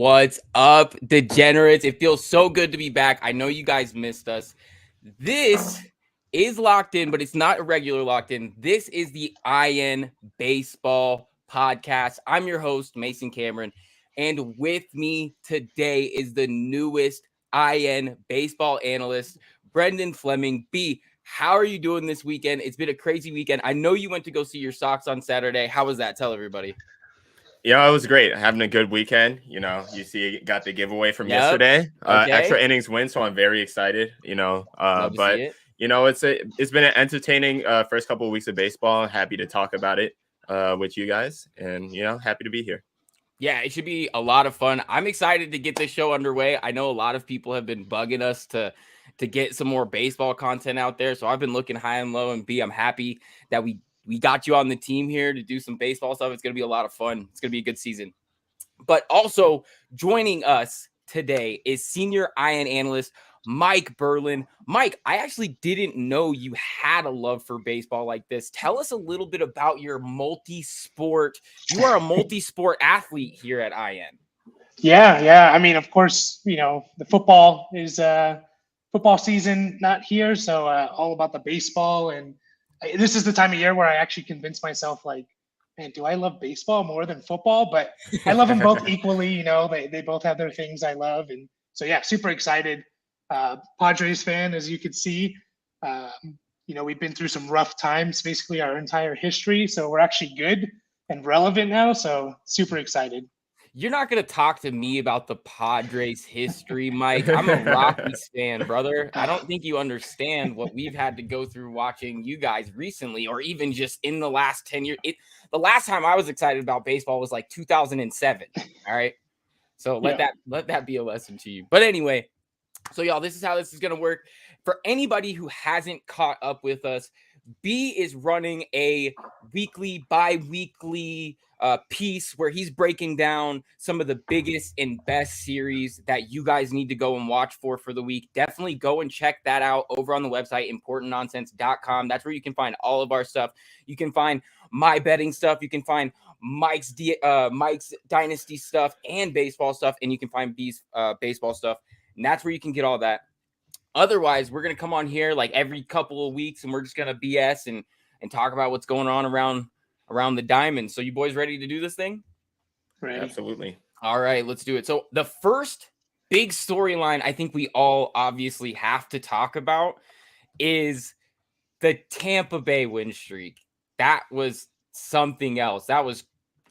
What's up, degenerates? It feels so good to be back. I know you guys missed us. This is Locked In, but it's not a regular Locked In. This is the IN Baseball Podcast. I'm your host, Mason Cameron, and with me today is the newest IN baseball analyst, Brenden Fleming. B, how are you doing this weekend? It's been a crazy weekend. I know you went to go see your Sox on Saturday. How was that? Tell everybody. Yeah, it was great. Having a good weekend. You see, got the giveaway from Yep. yesterday. Okay. Extra innings win, so I'm very excited. Love to see it. It's been an entertaining first couple of weeks of baseball. Happy to talk about it with you guys, and happy to be here. Yeah, it should be a lot of fun. I'm excited to get this show underway. I know a lot of people have been bugging us to get some more baseball content out there, so I've been looking high and low. And B, I'm happy that we got you on the team here to do some baseball stuff. It's going to be a lot of fun. It's going to be a good season. But also joining us today is senior IN analyst Mike Burland. Mike, I actually didn't know you had a love for baseball like this. Tell us a little bit about your multi-sport. You are a multi-sport athlete here at IN. Yeah. I mean, of course, the football is football season not here, so all about the baseball. And this is the time of year where I actually convince myself, like, man, do I love baseball more than football? But I love them both equally. They both have their things I love. And so, yeah, super excited. Padres fan, as you could see. We've been through some rough times, basically our entire history. So we're actually good and relevant now. So super excited. You're not going to talk to me about the Padres history, Mike. I'm a Rockies fan, brother. I don't think you understand what we've had to go through watching you guys recently, or even just in the last 10 years. The last time I was excited about baseball was like 2007. All right. So let that be a lesson to you. But anyway, so y'all, this is how this is going to work. For anybody who hasn't caught up with us, B is running a bi-weekly piece where he's breaking down some of the biggest and best series that you guys need to go and watch for the week. Definitely go and check that out over on the website, importantnonsense.com. That's where you can find all of our stuff. You can find my betting stuff. You can find Mike's Dynasty stuff and baseball stuff. And you can find B's baseball stuff. And that's where you can get all that. Otherwise, we're going to come on here like every couple of weeks and we're just going to BS and talk about what's going on around the diamond. So you boys ready to do this thing? Ready. Absolutely. All right, let's do it. So the first big storyline I think we all obviously have to talk about is the Tampa Bay win streak. That was something else. That was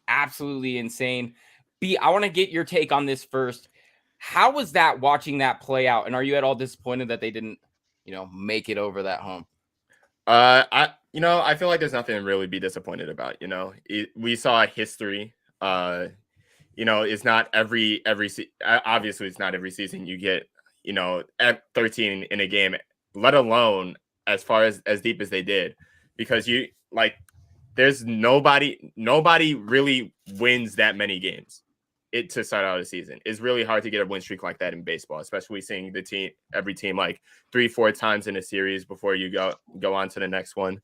absolutely insane. B, I want to get your take on this first. How was that watching that play out? And are you at all disappointed that they didn't, make it over that hump? I feel like there's nothing to really be disappointed about. We saw a history. It's not every obviously it's not every season you get, at 13 in a game, let alone as far as deep as they did, because there's nobody really wins that many games. To start out a season. It's really hard to get a win streak like that in baseball, especially seeing every team like 3-4 times in a series before you go on to the next one.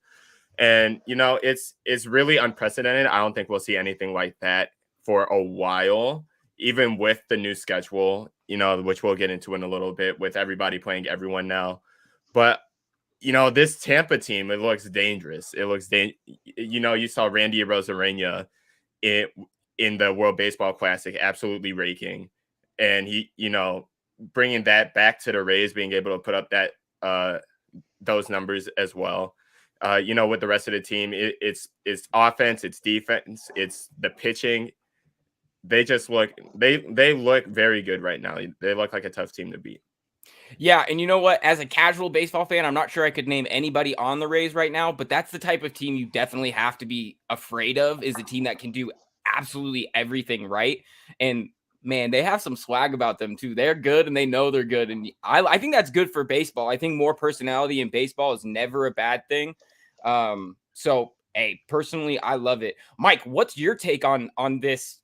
And it's really unprecedented. I don't think we'll see anything like that for a while, even with the new schedule, which we'll get into in a little bit, with everybody playing everyone now. But this Tampa team, it looks dangerous. It looks you saw Randy Arozarena in the World Baseball Classic, absolutely raking. And he, bringing that back to the Rays, being able to put up those numbers as well. With the rest of the team, it's offense, it's defense, it's the pitching. They just look very good right now. They look like a tough team to beat. Yeah, and you know what? As a casual baseball fan, I'm not sure I could name anybody on the Rays right now, but that's the type of team you definitely have to be afraid of, is a team that can do absolutely everything right. And man, they have some swag about them too. They're good and they know they're good. And I think that's good for baseball. I think more personality in baseball is never a bad thing. So hey, personally, I love it. Mike, what's your take on this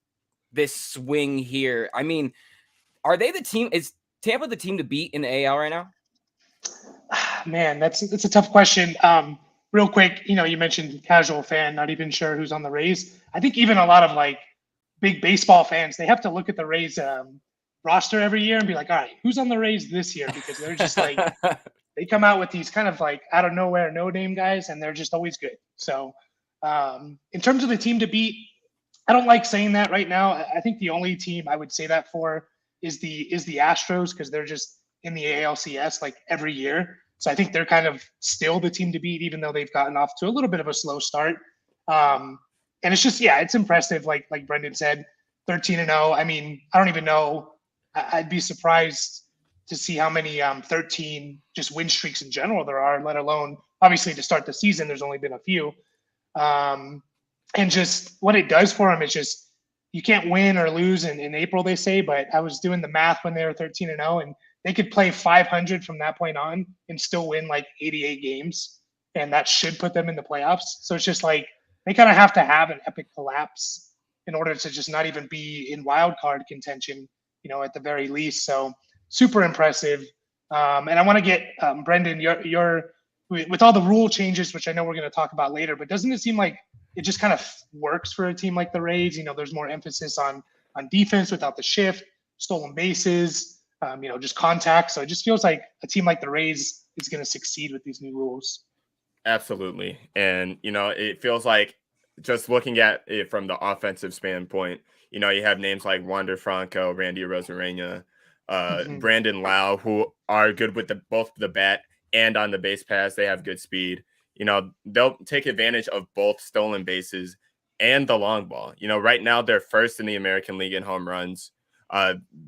swing here? I mean, are they the team? Is Tampa the team to beat in the AL right now? Man, that's a tough question. Real quick, you mentioned casual fan, not even sure who's on the Rays. I think even a lot of big baseball fans, they have to look at the Rays roster every year and be like, all right, who's on the Rays this year? Because they're just like, they come out with these kind of like out of nowhere, no name guys, and they're just always good. So in terms of the team to beat, I don't like saying that right now. I think the only team I would say that for is the Astros, because they're just in the ALCS like every year. So I think they're kind of still the team to beat, even though they've gotten off to a little bit of a slow start. And it's just, yeah, it's impressive. Like Brenden said, 13-0. I mean, I don't even know. I'd be surprised to see how many 13 just win streaks in general there are, let alone obviously to start the season. There's only been a few. And just what it does for them is just, you can't win or lose in April, they say, but I was doing the math when they were 13-0, and they could play 500 from that point on and still win like 88 games. And that should put them in the playoffs. So it's just like, they kind of have to have an epic collapse in order to just not even be in wild card contention, at the very least. So super impressive. And I want to get Brenden, your with all the rule changes, which I know we're going to talk about later, but doesn't it seem like it just kind of works for a team like the Rays? There's more emphasis on defense without the shift, stolen bases, just contact. So it just feels like a team like the Rays is going to succeed with these new rules. Absolutely. And, it feels like, just looking at it from the offensive standpoint, you have names like Wander Franco, Randy Rosarena, Brandon Lau, who are good with both the bat and on the base pass. They have good speed. They'll take advantage of both stolen bases and the long ball. Right now they're first in the American League in home runs.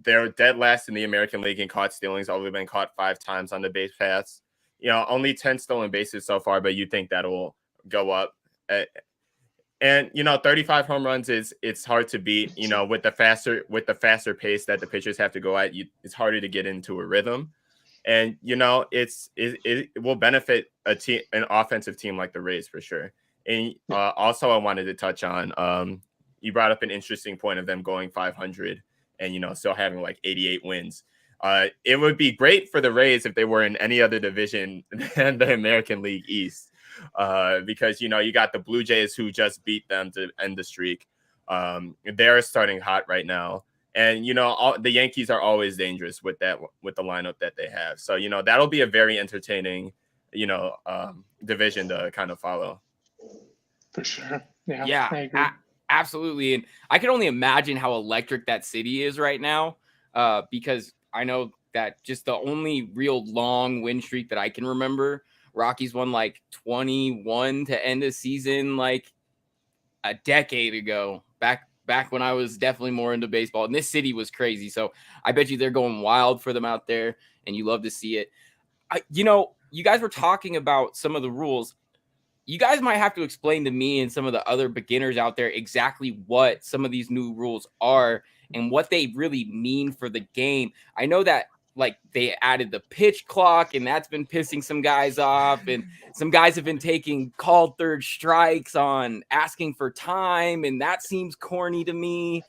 They're dead last in the American League in caught stealings. Only been caught 5 times on the base pass. Only 10 stolen bases so far, but you think that'll go up. And 35 home runs it's hard to beat. With the faster pace that the pitchers have to go at, it's harder to get into a rhythm. And it will benefit an offensive team like the Rays for sure. And also I wanted to touch on you brought up an interesting point of them going 500 and still having like 88 wins. It would be great for the Rays if they were in any other division than the American League East. Because you got the Blue Jays who just beat them to end the streak. They're starting hot right now, and the Yankees are always dangerous with the lineup that they have. So that'll be a very entertaining division to kind of follow. For sure. Yeah. Yeah. I agree. Absolutely. And I can only imagine how electric that city is right now, because I know that just the only real long win streak that I can remember, Rockies won like 21 to end the season like a decade ago, back when I was definitely more into baseball. And this city was crazy. So I bet you they're going wild for them out there, and you love to see it. You guys were talking about some of the rules. You guys might have to explain to me and some of the other beginners out there exactly what some of these new rules are and what they really mean for the game. I know that like they added the pitch clock, and that's been pissing some guys off, and some guys have been taking called third strikes on asking for time, and that seems corny to me.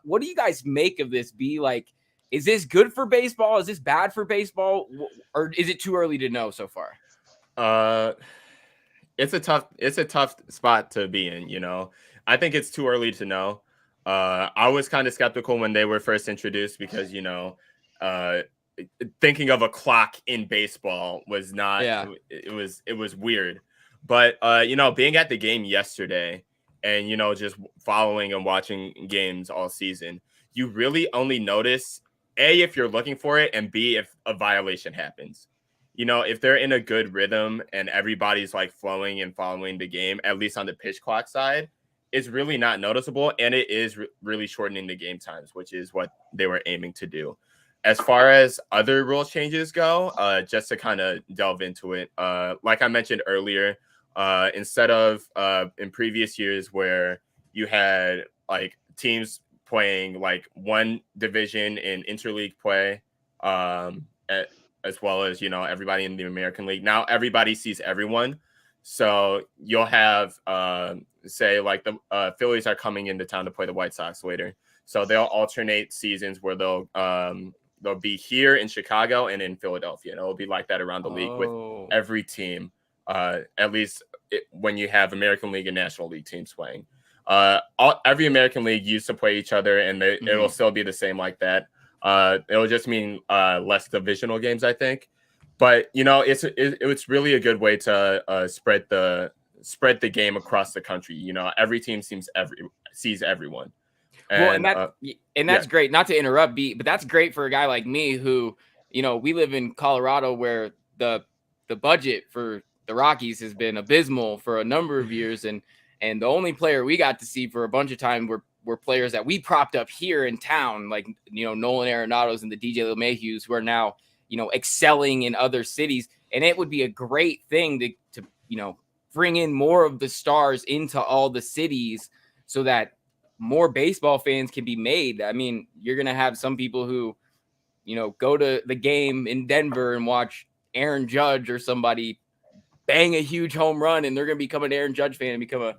What do you guys make of this? Like, is this good for baseball? Is this bad for baseball? Or is it too early to know so far? It's a tough spot to be in. I think it's too early to know. I was kind of skeptical when they were first introduced because, thinking of a clock in baseball was not, it was weird. But, being at the game yesterday and, just following and watching games all season, you really only notice, A, if you're looking for it, and B, if a violation happens. If they're in a good rhythm and everybody's like flowing and following the game, at least on the pitch clock side, it's really not noticeable. And it is really shortening the game times, which is what they were aiming to do. As far as other rule changes go, just to kind of delve into it, like I mentioned earlier, instead of in previous years where you had like teams playing like one division in interleague play, as well as, everybody in the American League. Now everybody sees everyone. So you'll have, say, like the Phillies are coming into town to play the White Sox later. So they'll alternate seasons where they'll be here in Chicago and in Philadelphia. And it'll be like that around the league with every team, at least when you have American League and National League teams playing. every American league used to play each other, and it'll still be the same like that. It'll just mean less divisional games, I think. But it's really a good way to spread the game across the country. Every team sees everyone. And that's great. Not to interrupt, B, but that's great for a guy like me who, we live in Colorado where the budget for the Rockies has been abysmal for a number of years, and the only player we got to see for a bunch of time were players that we propped up here in town, like Nolan Arenados and the DJ LeMahieu's, who are now excelling in other cities. And it would be a great thing to bring in more of the stars into all the cities so that more baseball fans can be made. I mean, you're going to have some people who, go to the game in Denver and watch Aaron Judge or somebody bang a huge home run, and they're going to become an Aaron Judge fan and become a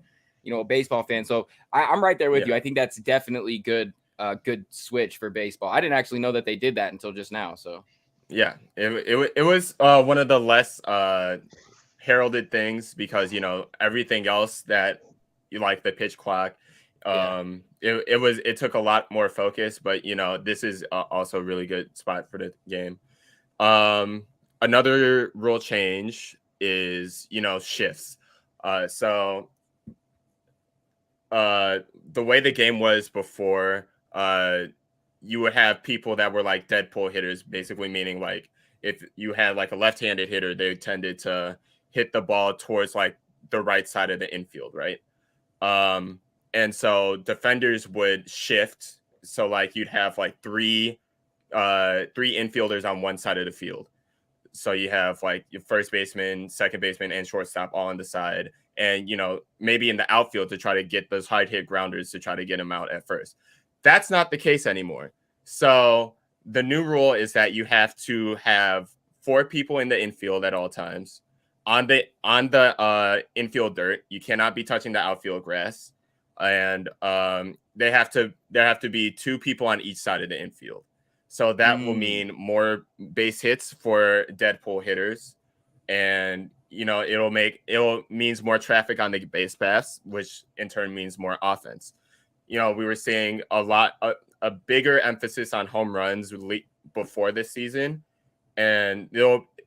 baseball fan. So I'm right there with you. I think that's definitely good switch for baseball. I didn't actually know that they did that until just now. So yeah, it was one of the less heralded things because, everything else that you like the pitch clock, it took a lot more focus, but this is also a really good spot for the game. Another rule change is shifts. So the way the game was before, you would have people that were like dead pull hitters, basically meaning like if you had like a left-handed hitter, they tended to hit the ball towards like the right side of the infield, right? And so defenders would shift. So like you'd have like three infielders on one side of the field. So you have like your first baseman, second baseman, and shortstop all on the side. And, maybe in the outfield to try to get those hard hit grounders to try to get them out at first. That's not the case anymore. So the new rule is that you have to have 4 people in the infield at all times. On the infield dirt, you cannot be touching the outfield grass. And there have to be 2 people on each side of the infield. So that will mean more base hits for dead pull hitters, and it means more traffic on the base paths, which in turn means more offense. We were seeing a bigger emphasis on home runs before this season, and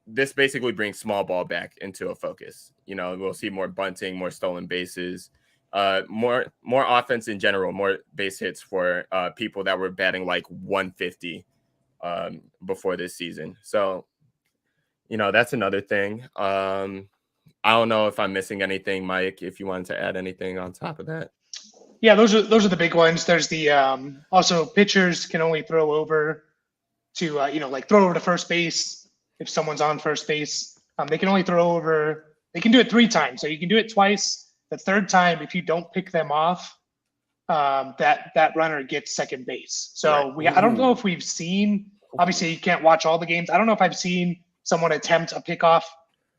this basically brings small ball back into a focus. We'll see more bunting, more stolen bases. More offense in general, more base hits for people that were batting like 150 before this season. So, that's another thing. I don't know if I'm missing anything, Mike, if you wanted to add anything on top of that. Yeah, those are the big ones. There's the also pitchers can only throw over to like throw over to first base if someone's on first base. They can only throw over. They can do it 3 times, so you can do it twice. The 3rd time, if you don't pick them off, that runner gets second base. So I don't know if we've seen. Obviously, you can't watch all the games. I don't know if I've seen someone attempt a pickoff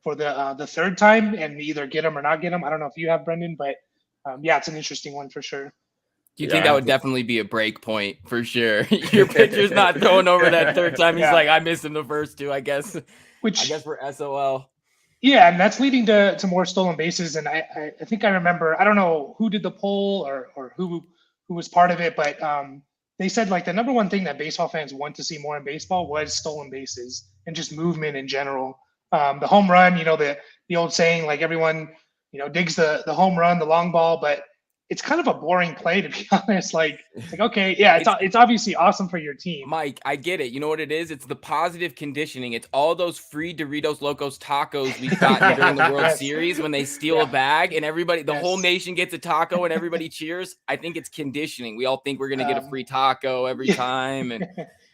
for the 3rd time and either get them or not get them. I don't know if you have, Brenden, but it's an interesting one for sure. Do you think that would definitely be a break point for sure? Your pitcher's not throwing over that 3rd time. He's like, I missed him the first 2, I guess. I guess we're SOL. Yeah, and that's leading to more stolen bases. And I think I remember, I don't know who did the poll or who was part of it, but they said like the number one thing that baseball fans want to see more in baseball was stolen bases and just movement in general. The home run, the old saying, like everyone, digs the home run, the long ball, but it's kind of a boring play, to be honest. Like okay, yeah, it's obviously awesome for your team. Mike, I get it. You know what it is? It's the positive conditioning. It's all those free Doritos Locos tacos we've gotten during the World Series when they steal a bag and everybody, the whole nation gets a taco and everybody cheers. I think it's conditioning. We all think we're going to get a free taco every time. And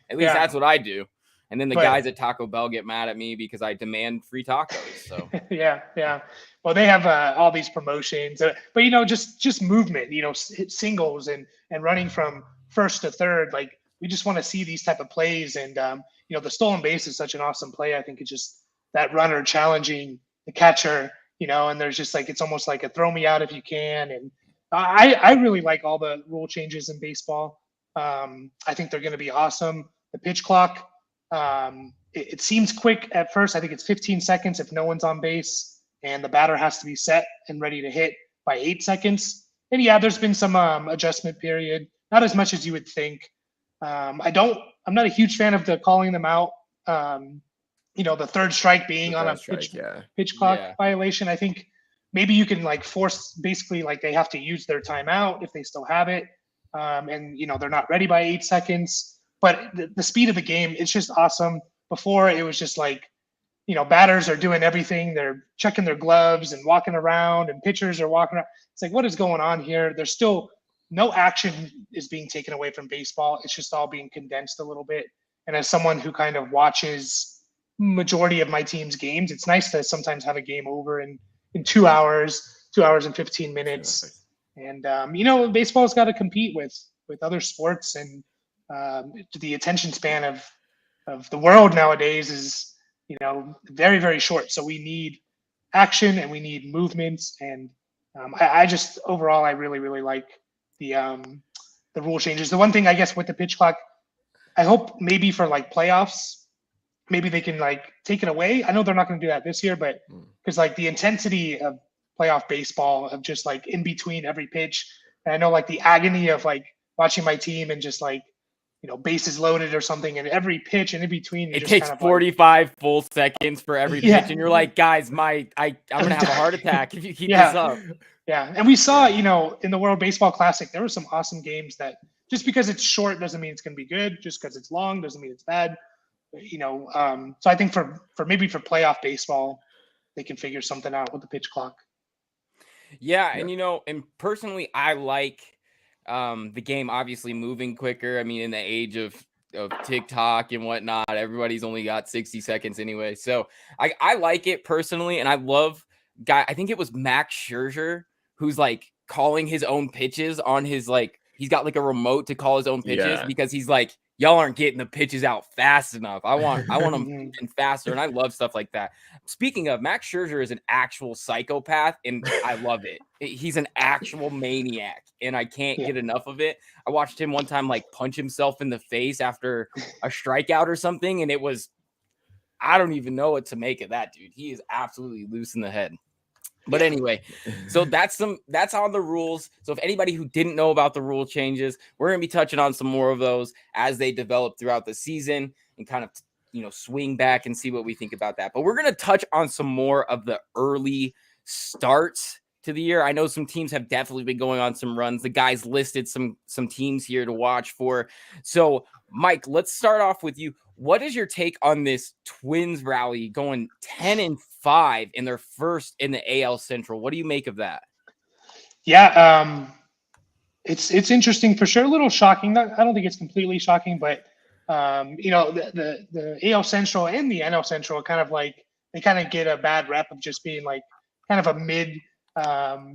at least that's what I do. And then the guys at Taco Bell get mad at me because I demand free tacos. So yeah. Well, they have all these promotions, but just movement. Hit singles and running from first to third. Like we just want to see these type of plays. And the stolen base is such an awesome play. I think it's just that runner challenging the catcher. And there's just like it's almost like a throw me out if you can. And I really like all the rule changes in baseball. I think they're going to be awesome. The pitch clock. It seems quick at first. I think it's 15 seconds if no one's on base, and the batter has to be set and ready to hit by 8 seconds. And yeah, there's been some adjustment period, not as much as you would think. I'm not a huge fan of the calling them out. The third strike being The on third a strike, yeah. pitch clock Yeah. violation. I think maybe you can like force basically like they have to use their timeout if they still have it, and they're not ready by 8 seconds. But the speed of the game, it's just awesome. Before it was just like batters are doing everything. They're checking their gloves and walking around, and pitchers are walking around. It's like, what is going on here? There's still no action is being taken away from baseball. It's just all being condensed a little bit. And as someone who kind of watches majority of my team's games, it's nice to sometimes have a game over in 2 hours, 2 hours and 15 minutes. And baseball's got to compete with other sports, and the attention span of the world nowadays is very, very short. So we need action and we need movements. And I just overall, I really, really like the rule changes. The one thing I guess with the pitch clock, I hope maybe for like playoffs, maybe they can like take it away. I know they're not going to do that this year, but because like the intensity of playoff baseball of just like in between every pitch, and I know like the agony of like watching my team and just like bases loaded or something, and every pitch and in between, It takes 45 full seconds for every pitch, and you're like, guys, I'm gonna have a heart attack if you keep this up. Yeah, and we saw, in the World Baseball Classic, there were some awesome games that just because it's short doesn't mean it's gonna be good. Just because it's long doesn't mean it's bad. So I think for playoff baseball, they can figure something out with the pitch clock. Yeah, and and personally, I like the game obviously moving quicker. I mean, in the age of TikTok and whatnot, everybody's only got 60 seconds anyway. So I like it personally, and I love I think it was Max Scherzer who's like calling his own pitches on his he's got like a remote to call his own pitches because he's like, y'all aren't getting the pitches out fast enough. I want them faster, and I love stuff like that. Speaking of, Max Scherzer is an actual psychopath, and I love it. He's an actual maniac, and I can't get enough of it. I watched him one time punch himself in the face after a strikeout or something, and I don't even know what to make of that, dude. He is absolutely loose in the head. But anyway, so that's on the rules. So if anybody who didn't know about the rule changes, we're going to be touching on some more of those as they develop throughout the season and kind of, swing back and see what we think about that. But we're going to touch on some more of the early starts to the year. I know some teams have definitely been going on some runs. The guys listed some teams here to watch for. So Mike, let's start off with you. What is your take on this Twins rally going 10-5 in their first in the AL Central? What do you make of that? Yeah, it's interesting for sure. A little shocking. I don't think it's completely shocking, but the AL Central and the NL Central kind of they kind of get a bad rep of just being kind of a mid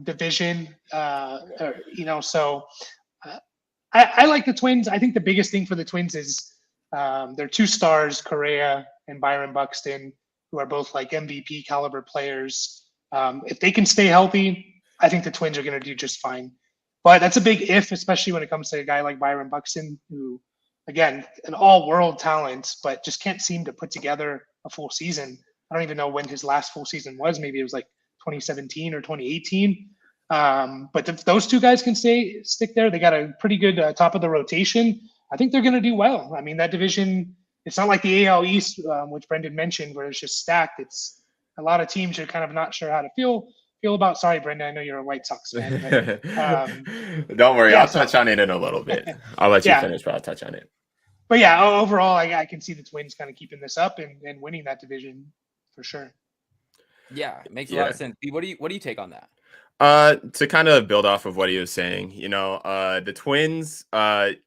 division. So I like the Twins. I think the biggest thing for the Twins is their two stars, Correa and Byron Buxton, who are both MVP caliber players. If they can stay healthy, I think the Twins are going to do just fine. But that's a big if, especially when it comes to a guy like Byron Buxton, who, again, an all-world talent, but just can't seem to put together a full season. I don't even know when his last full season was. Maybe it was 2017 or 2018. But if those two guys can stick there, they got a pretty good top of the rotation. I think they're going to do well. I mean, that division, it's not like the AL East, which Brenden mentioned, where it's just stacked. It's a lot of teams are kind of not sure how to feel about. Sorry, Brenden, I know you're a White Sox fan. But, don't worry, I'll touch on it in a little bit. I'll let you finish, but I'll touch on it. But yeah, overall, I can see the Twins kind of keeping this up and winning that division for sure. Yeah, it makes a lot of sense. What do you take on that? To kind of build off of what he was saying, the Twins, I've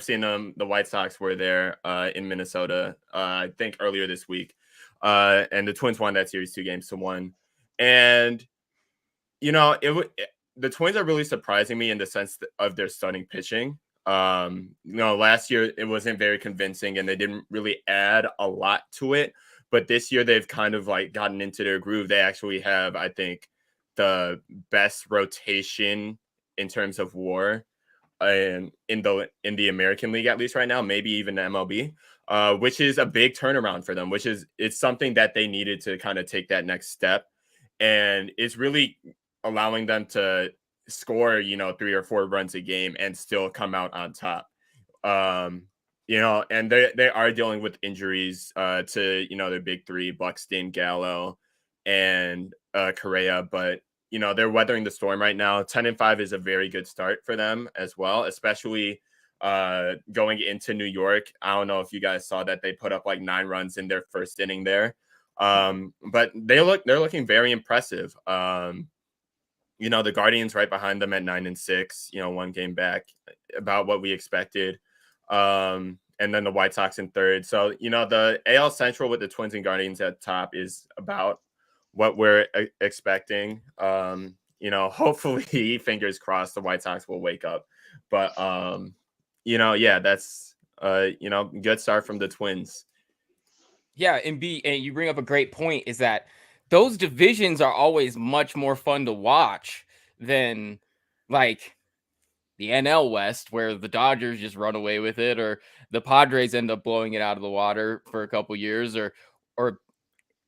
seen them. The White Sox were there in Minnesota, I think earlier this week, and the Twins won that series 2-1. And the Twins are really surprising me in the sense of their starting pitching. Last year it wasn't very convincing, and they didn't really add a lot to it. But this year they've kind of gotten into their groove. They actually have, I think, the best rotation in terms of WAR in the American League, at least right now, maybe even the MLB, which is a big turnaround for them, it's something that they needed to kind of take that next step. And it's really allowing them to score, 3 or 4 runs a game and still come out on top. And they are dealing with injuries to, the big three, Buxton, Gallo, and Correa, but they're weathering the storm right now. 10-5 is a very good start for them as well, especially going into New York. I don't know if you guys saw that they put up like 9 runs in their first inning there. But they're looking very impressive. The Guardians right behind them at 9-6, 1 game back, about what we expected. And then the White Sox in third. So, the AL Central with the Twins and Guardians at top is about what we're expecting. Hopefully, fingers crossed, the White Sox will wake up. But, that's, good start from the Twins. Yeah, and you bring up a great point, is that those divisions are always much more fun to watch than like the NL West, where the Dodgers just run away with it, or the Padres end up blowing it out of the water for a couple years, or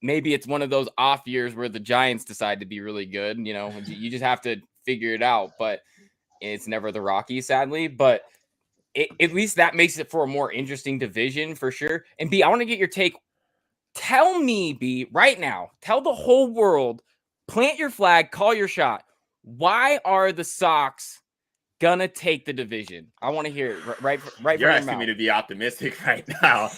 maybe it's one of those off years where the Giants decide to be really good. You just have to figure it out. But it's never the Rockies, sadly. But at least that makes it for a more interesting division for sure. And B, I want to get your take. Tell me, B, right now, tell the whole world, plant your flag, call your shot. Why are the Sox gonna take the division? I want to hear it right. You're asking me to be optimistic right now.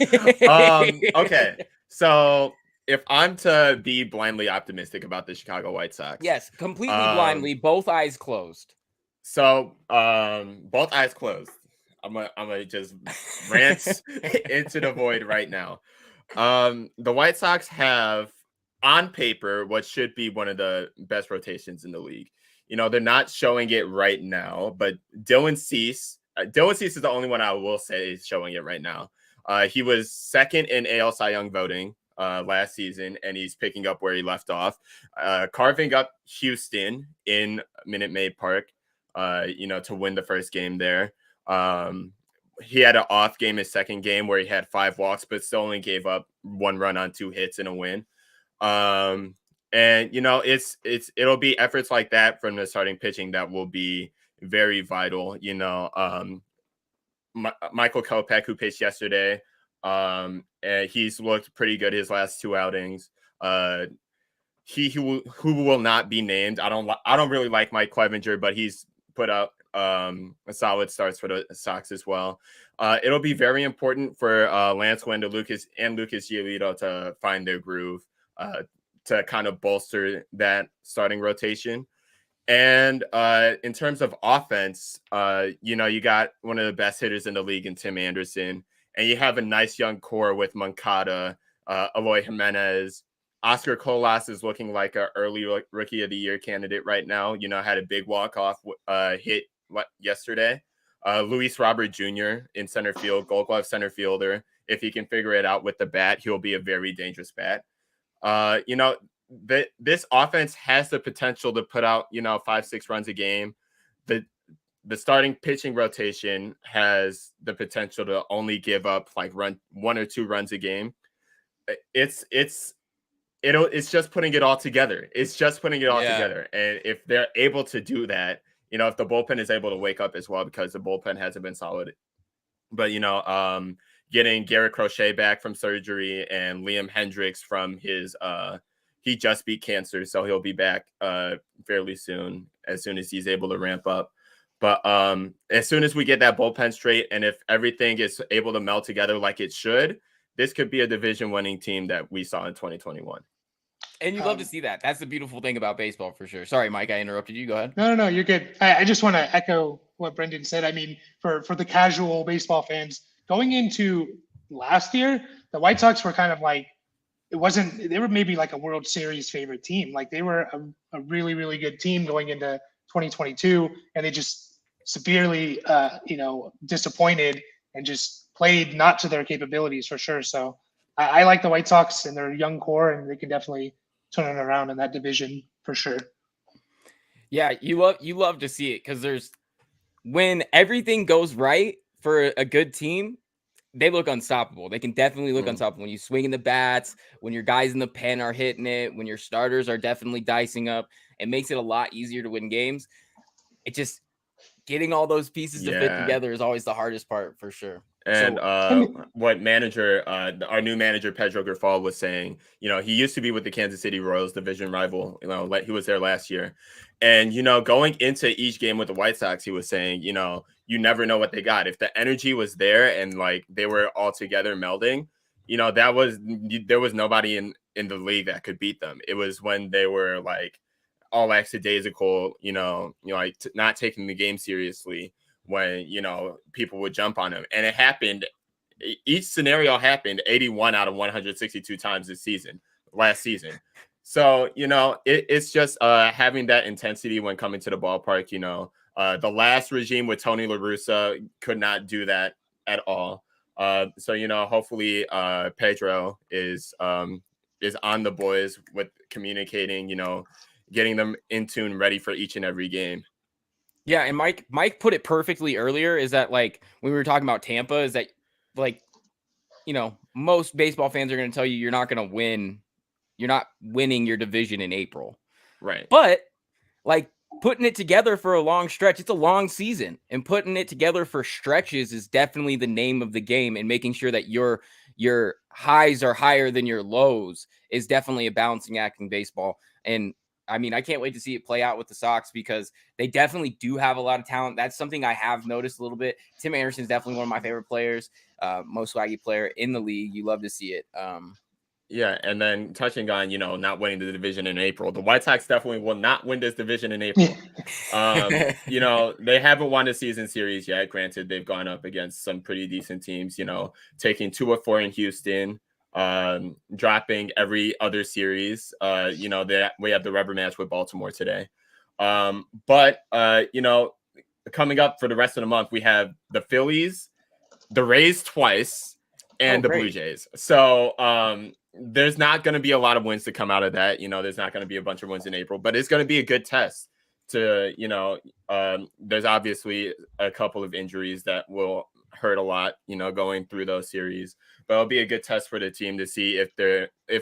Okay, so if I'm to be blindly optimistic about the Chicago White Sox, yes, completely blindly, both eyes closed. So, both eyes closed. I'm gonna just rant into the void right now. The White Sox have, on paper, what should be one of the best rotations in the league. They're not showing it right now, but Dylan Cease is the only one I will say is showing it right now. He was second in AL Cy Young voting last season, and he's picking up where he left off, carving up Houston in Minute Maid Park, to win the first game there. He had an off game, his second game, where he had 5 walks, but still only gave up 1 run on 2 hits in a win. And it'll be efforts like that from the starting pitching that will be very vital. Michael Kopech, who pitched yesterday, and he's looked pretty good his last 2 outings. He who will not be named. I don't really like Mike Clevenger, but he's put up a solid starts for the Sox as well. It'll be very important for Lance Lynn and Lucas Giolito to find their groove, to kind of bolster that starting rotation. And in terms of offense, you got one of the best hitters in the league in Tim Anderson, and you have a nice young core with Moncada, Eloy Jimenez. Oscar Colas is looking like an early Rookie of the Year candidate right now. Had a big walk-off hit yesterday. Luis Robert Jr. in center field, Gold Glove center fielder. If he can figure it out with the bat, he'll be a very dangerous bat. This offense has the potential to put out, 5-6 runs a game. The starting pitching rotation has the potential to only give up like 1 or 2 runs a game. It's just putting it all together. Together. And if they're able to do that, if the bullpen is able to wake up as well, because the bullpen hasn't been solid. But, getting Garrett Crochet back from surgery and Liam Hendricks from his he just beat cancer, so he'll be back fairly soon, as soon as he's able to ramp up. But as soon as we get that bullpen straight, and if everything is able to meld together like it should, this could be a division-winning team that we saw in 2021. And you'd love to see that. That's the beautiful thing about baseball, for sure. Sorry, Mike, I interrupted you. Go ahead. No, you're good. I just want to echo what Brenden said. I mean, for the casual baseball fans, going into last year, the White Sox were kind of like, they were maybe like a World Series favorite team. Like, they were a really, really good team going into 2022, and they just severely, disappointed and just played not to their capabilities, for sure. So I like the White Sox and their young core, and they can definitely turn it around in that division for sure. Yeah, you love to see it, because when everything goes right for a good team, they look unstoppable. They can definitely look unstoppable. When you swing in the bats, when your guys in the pen are hitting it, when your starters are definitely dicing up, it makes it a lot easier to win games. it just getting all those pieces to fit together is always the hardest part for sure. And what our new manager, Pedro Grifol, was saying, he used to be with the Kansas City Royals, division rival. He was there last year. And, going into each game with the White Sox, he was saying, you never know what they got. If the energy was there and like they were all together melding, there was nobody in the league that could beat them. It was when they were like all lackadaisical, like not taking the game seriously, when people would jump on him. And it happened, each scenario happened 81 out of 162 times last season. So it's just having that intensity when coming to the ballpark. The last regime with Tony La Russa could not do that at all. So hopefully Pedro is on the boys with communicating, getting them in tune, ready for each and every game. Yeah, and Mike put it perfectly earlier, is that like when we were talking about Tampa, is that like, most baseball fans are going to tell you you're not going to win. You're not winning your division in April. Right. But like putting it together for a long stretch, it's a long season, and putting it together for stretches is definitely the name of the game, and making sure that your highs are higher than your lows is definitely a balancing act in baseball. And I mean, I can't wait to see it play out with the Sox, because they definitely do have a lot of talent. That's something I have noticed a little bit. Tim Anderson is definitely one of my favorite players, most swaggy player in the league. You love to see it. Yeah, and then touching on, not winning the division in April, the White Sox definitely will not win this division in April. They haven't won a season series yet. Granted, they've gone up against some pretty decent teams, taking 2 of 4 in Houston, dropping every other series. We have the rubber match with Baltimore today. But coming up for the rest of the month, we have the Phillies, the Rays twice, and the Blue Jays. So there's not going to be a lot of wins to come out of that. There's not going to be a bunch of wins in April, but it's going to be a good test to, there's obviously a couple of injuries that will hurt a lot, going through those series, but it'll be a good test for the team to see if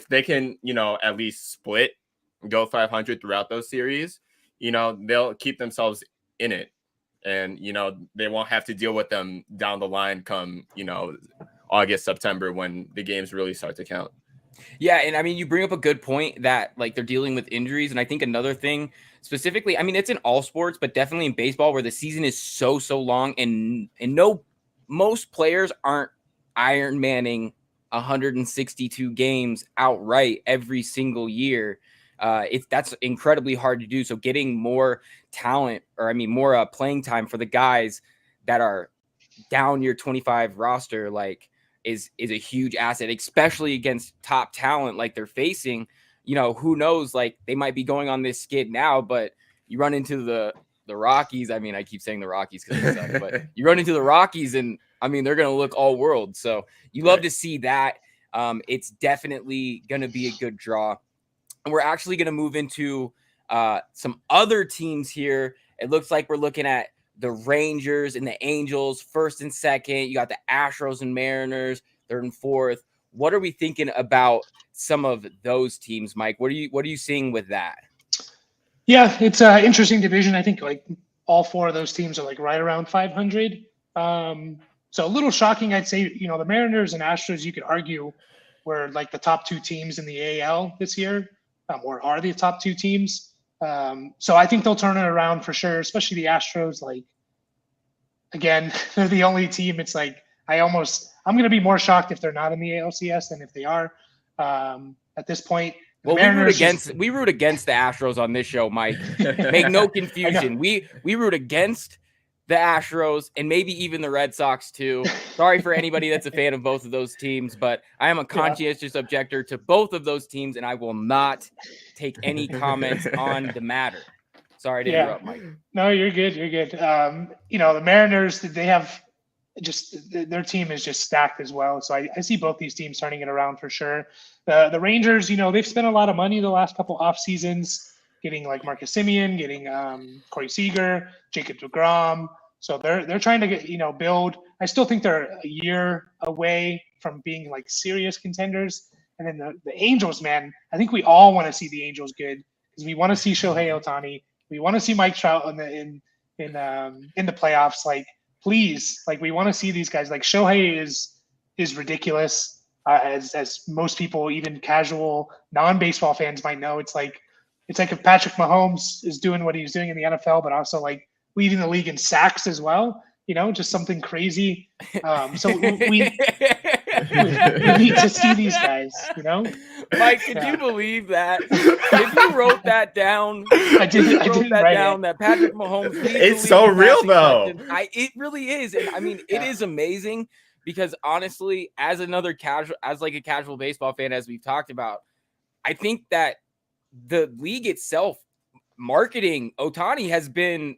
they can, at least split, go 500 throughout those series. They'll keep themselves in it, and, they won't have to deal with them down the line come, August, September, when the games really start to count. Yeah, and I mean, you bring up a good point that like they're dealing with injuries, and I think another thing specifically, I mean, it's in all sports, but definitely in baseball, where the season is so long, and most players aren't Iron Manning 162 games outright every single year. That's incredibly hard to do. So getting more talent, or I mean, more playing time for the guys that are down your 25 roster, like, is a huge asset, especially against top talent like they're facing. Who knows, like they might be going on this skid now, but you run into the Rockies. I mean, I keep saying the Rockies because they suck, but you run into the Rockies, and I mean, they're going to look all world. So you love to see that. It's definitely going to be a good draw. And we're actually going to move into some other teams here. It looks like we're looking at the Rangers and the Angels, first and second. You got the Astros and Mariners, third and fourth. What are we thinking about some of those teams, Mike? What are you seeing with that? Yeah, it's an interesting division. I think like all 4 of those teams are like right around 500. So a little shocking, I'd say. The Mariners and Astros, you could argue, were like the top 2 teams in the AL this year, or are the top 2 teams. So I think they'll turn it around for sure, especially the Astros. Like, again, they're the only team. It's like I'm going to be more shocked if they're not in the ALCS than if they are at this point. Well, we root against the Astros on this show, Mike. Make no confusion. We root against the Astros and maybe even the Red Sox too. Sorry for anybody that's a fan of both of those teams, but I am a conscientious objector to both of those teams, and I will not take any comments on the matter. Sorry to interrupt, Mike. No, you're good. You're good. The Mariners, they have their team is just stacked as well. So I see both these teams turning it around for sure. The Rangers, they've spent a lot of money the last couple off seasons, getting like Marcus Semien, getting Corey Seager, Jacob deGrom. So they're trying to get, build. I still think they're a year away from being like serious contenders. And then the Angels, man, I think we all want to see the Angels good, because we want to see Shohei Ohtani. We want to see Mike Trout in in the playoffs. Like, please, like, we want to see these guys. Like, Shohei is ridiculous. As most people, even casual non-baseball fans might know, it's like if Patrick Mahomes is doing what he's doing in the NFL, but also like leading the league in sacks as well. Just something crazy. So we need to see these guys. Mike, could you believe that? If you wrote that down, I didn't write down. it. That Patrick Mahomes. It's so real, though. It really is, and I mean, it is amazing. Because honestly, as a casual baseball fan, as we've talked about, I think that the league itself, marketing Ohtani has been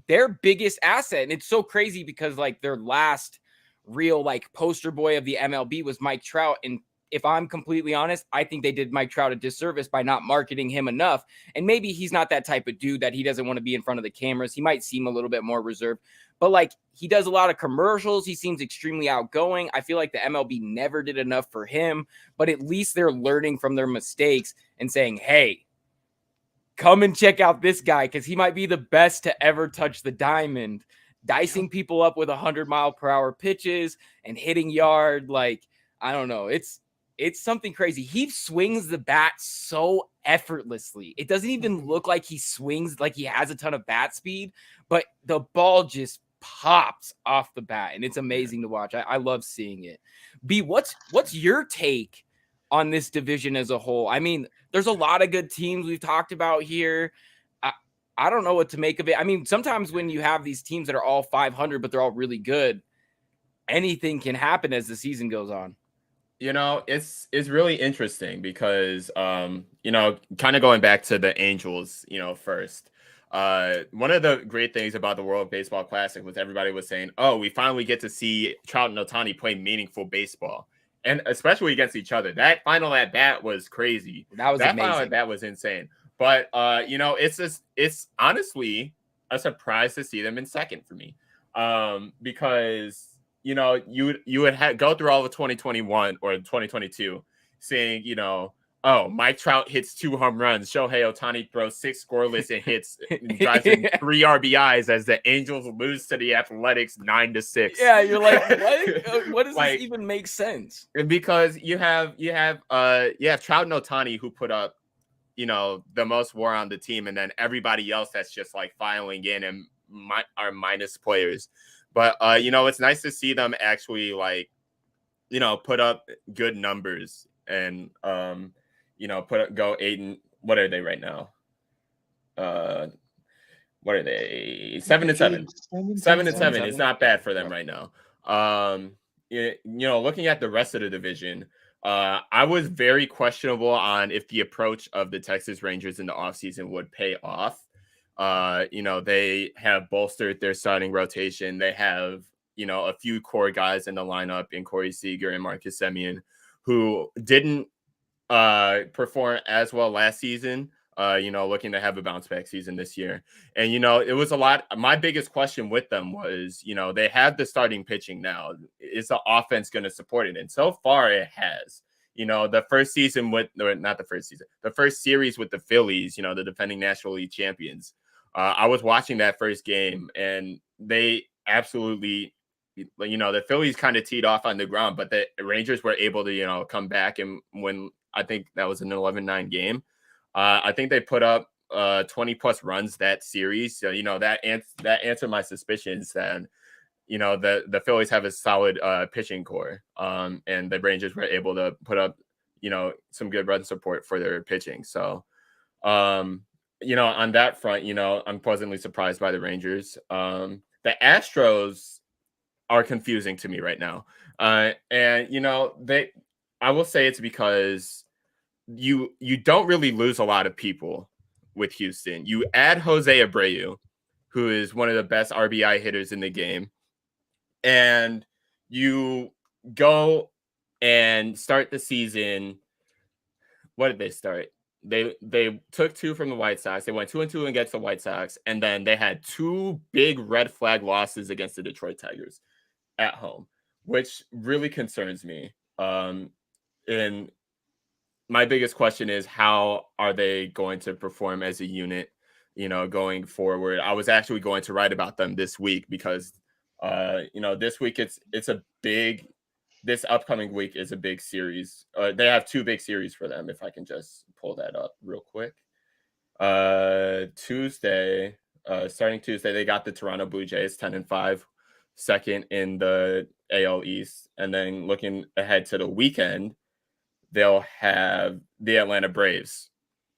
their biggest asset. And it's so crazy because like their last real like poster boy of the MLB was Mike Trout. And if I'm completely honest, I think they did Mike Trout a disservice by not marketing him enough. And maybe he's not that type of dude that he doesn't want to be in front of the cameras. He might seem a little bit more reserved. But like he does a lot of commercials. He seems extremely outgoing. I feel like the MLB never did enough for him, but at least they're learning from their mistakes and saying, hey, come and check out this guy because he might be the best to ever touch the diamond, dicing people up with 100-mile-per-hour pitches and hitting yard. Like, I don't know. It's something crazy. He swings the bat so effortlessly. It doesn't even look like he swings like he has a ton of bat speed, but the ball just pops off the bat, and it's amazing to watch. I love seeing it. B, what's your take on this division as a whole? I mean, there's a lot of good teams we've talked about here. I don't know what to make of it. I mean, sometimes when you have these teams that are all 500, but they're all really good, anything can happen as the season goes on. It's really interesting because, kind of going back to the Angels, first. One of the great things about the World Baseball Classic was everybody was saying, oh, we finally get to see Trout and Ohtani play meaningful baseball. And especially against each other. That final at bat was crazy. That amazing. Final at bat was insane. But, it's honestly a surprise to see them in second for me. Because you would go through all of 2021 or 2022 saying, oh, Mike Trout hits 2 home runs. Shohei Ohtani throws 6 scoreless and hits and drives in 3 RBIs as the Angels lose to the Athletics 9-6. Yeah, you're like, what does this even make sense? Because you have Trout and Ohtani who put up, the most WAR on the team, and then everybody else that's just like filing in and are minus players. But it's nice to see them actually put up good numbers and go 8 and what are they right now? What are they? 7-7. 7-7 is not bad for them right now. Looking at the rest of the division, I was very questionable on if the approach of the Texas Rangers in the offseason would pay off. They have bolstered their starting rotation. They have, a few core guys in the lineup in Corey Seager and Marcus Semien who didn't perform as well last season, looking to have a bounce back season this year. And, it was a lot. My biggest question with them was, they have the starting pitching now. Is the offense going to support it? And so far it has. The first season the first series with the Phillies, the defending National League champions. I was watching that first game and they absolutely, the Phillies kind of teed off on the ground, but the Rangers were able to, come back and win. I think that was an 11-9 game. I think they put up 20 plus runs that series. So, that answered my suspicions that, the Phillies have a solid pitching core. And the Rangers were able to put up, some good run support for their pitching. So, on that front, I'm pleasantly surprised by the Rangers. The Astros are confusing to me right now. I will say it's because you don't really lose a lot of people with Houston. You add Jose Abreu, who is one of the best RBI hitters in the game, and you go and start the season. What did they start? They took 2 from the White Sox. They went 2-2 against the White Sox, and then they had 2 big red flag losses against the Detroit Tigers at home, which really concerns me. And my biggest question is, how are they going to perform as a unit going forward. I was actually going to write about them this week because, this week this upcoming week is a big series. They have 2 big series for them. If I can just pull that up real quick. Starting Tuesday, they got the Toronto Blue Jays 10-5, second in the AL East. And then looking ahead to the weekend, they'll have the Atlanta Braves,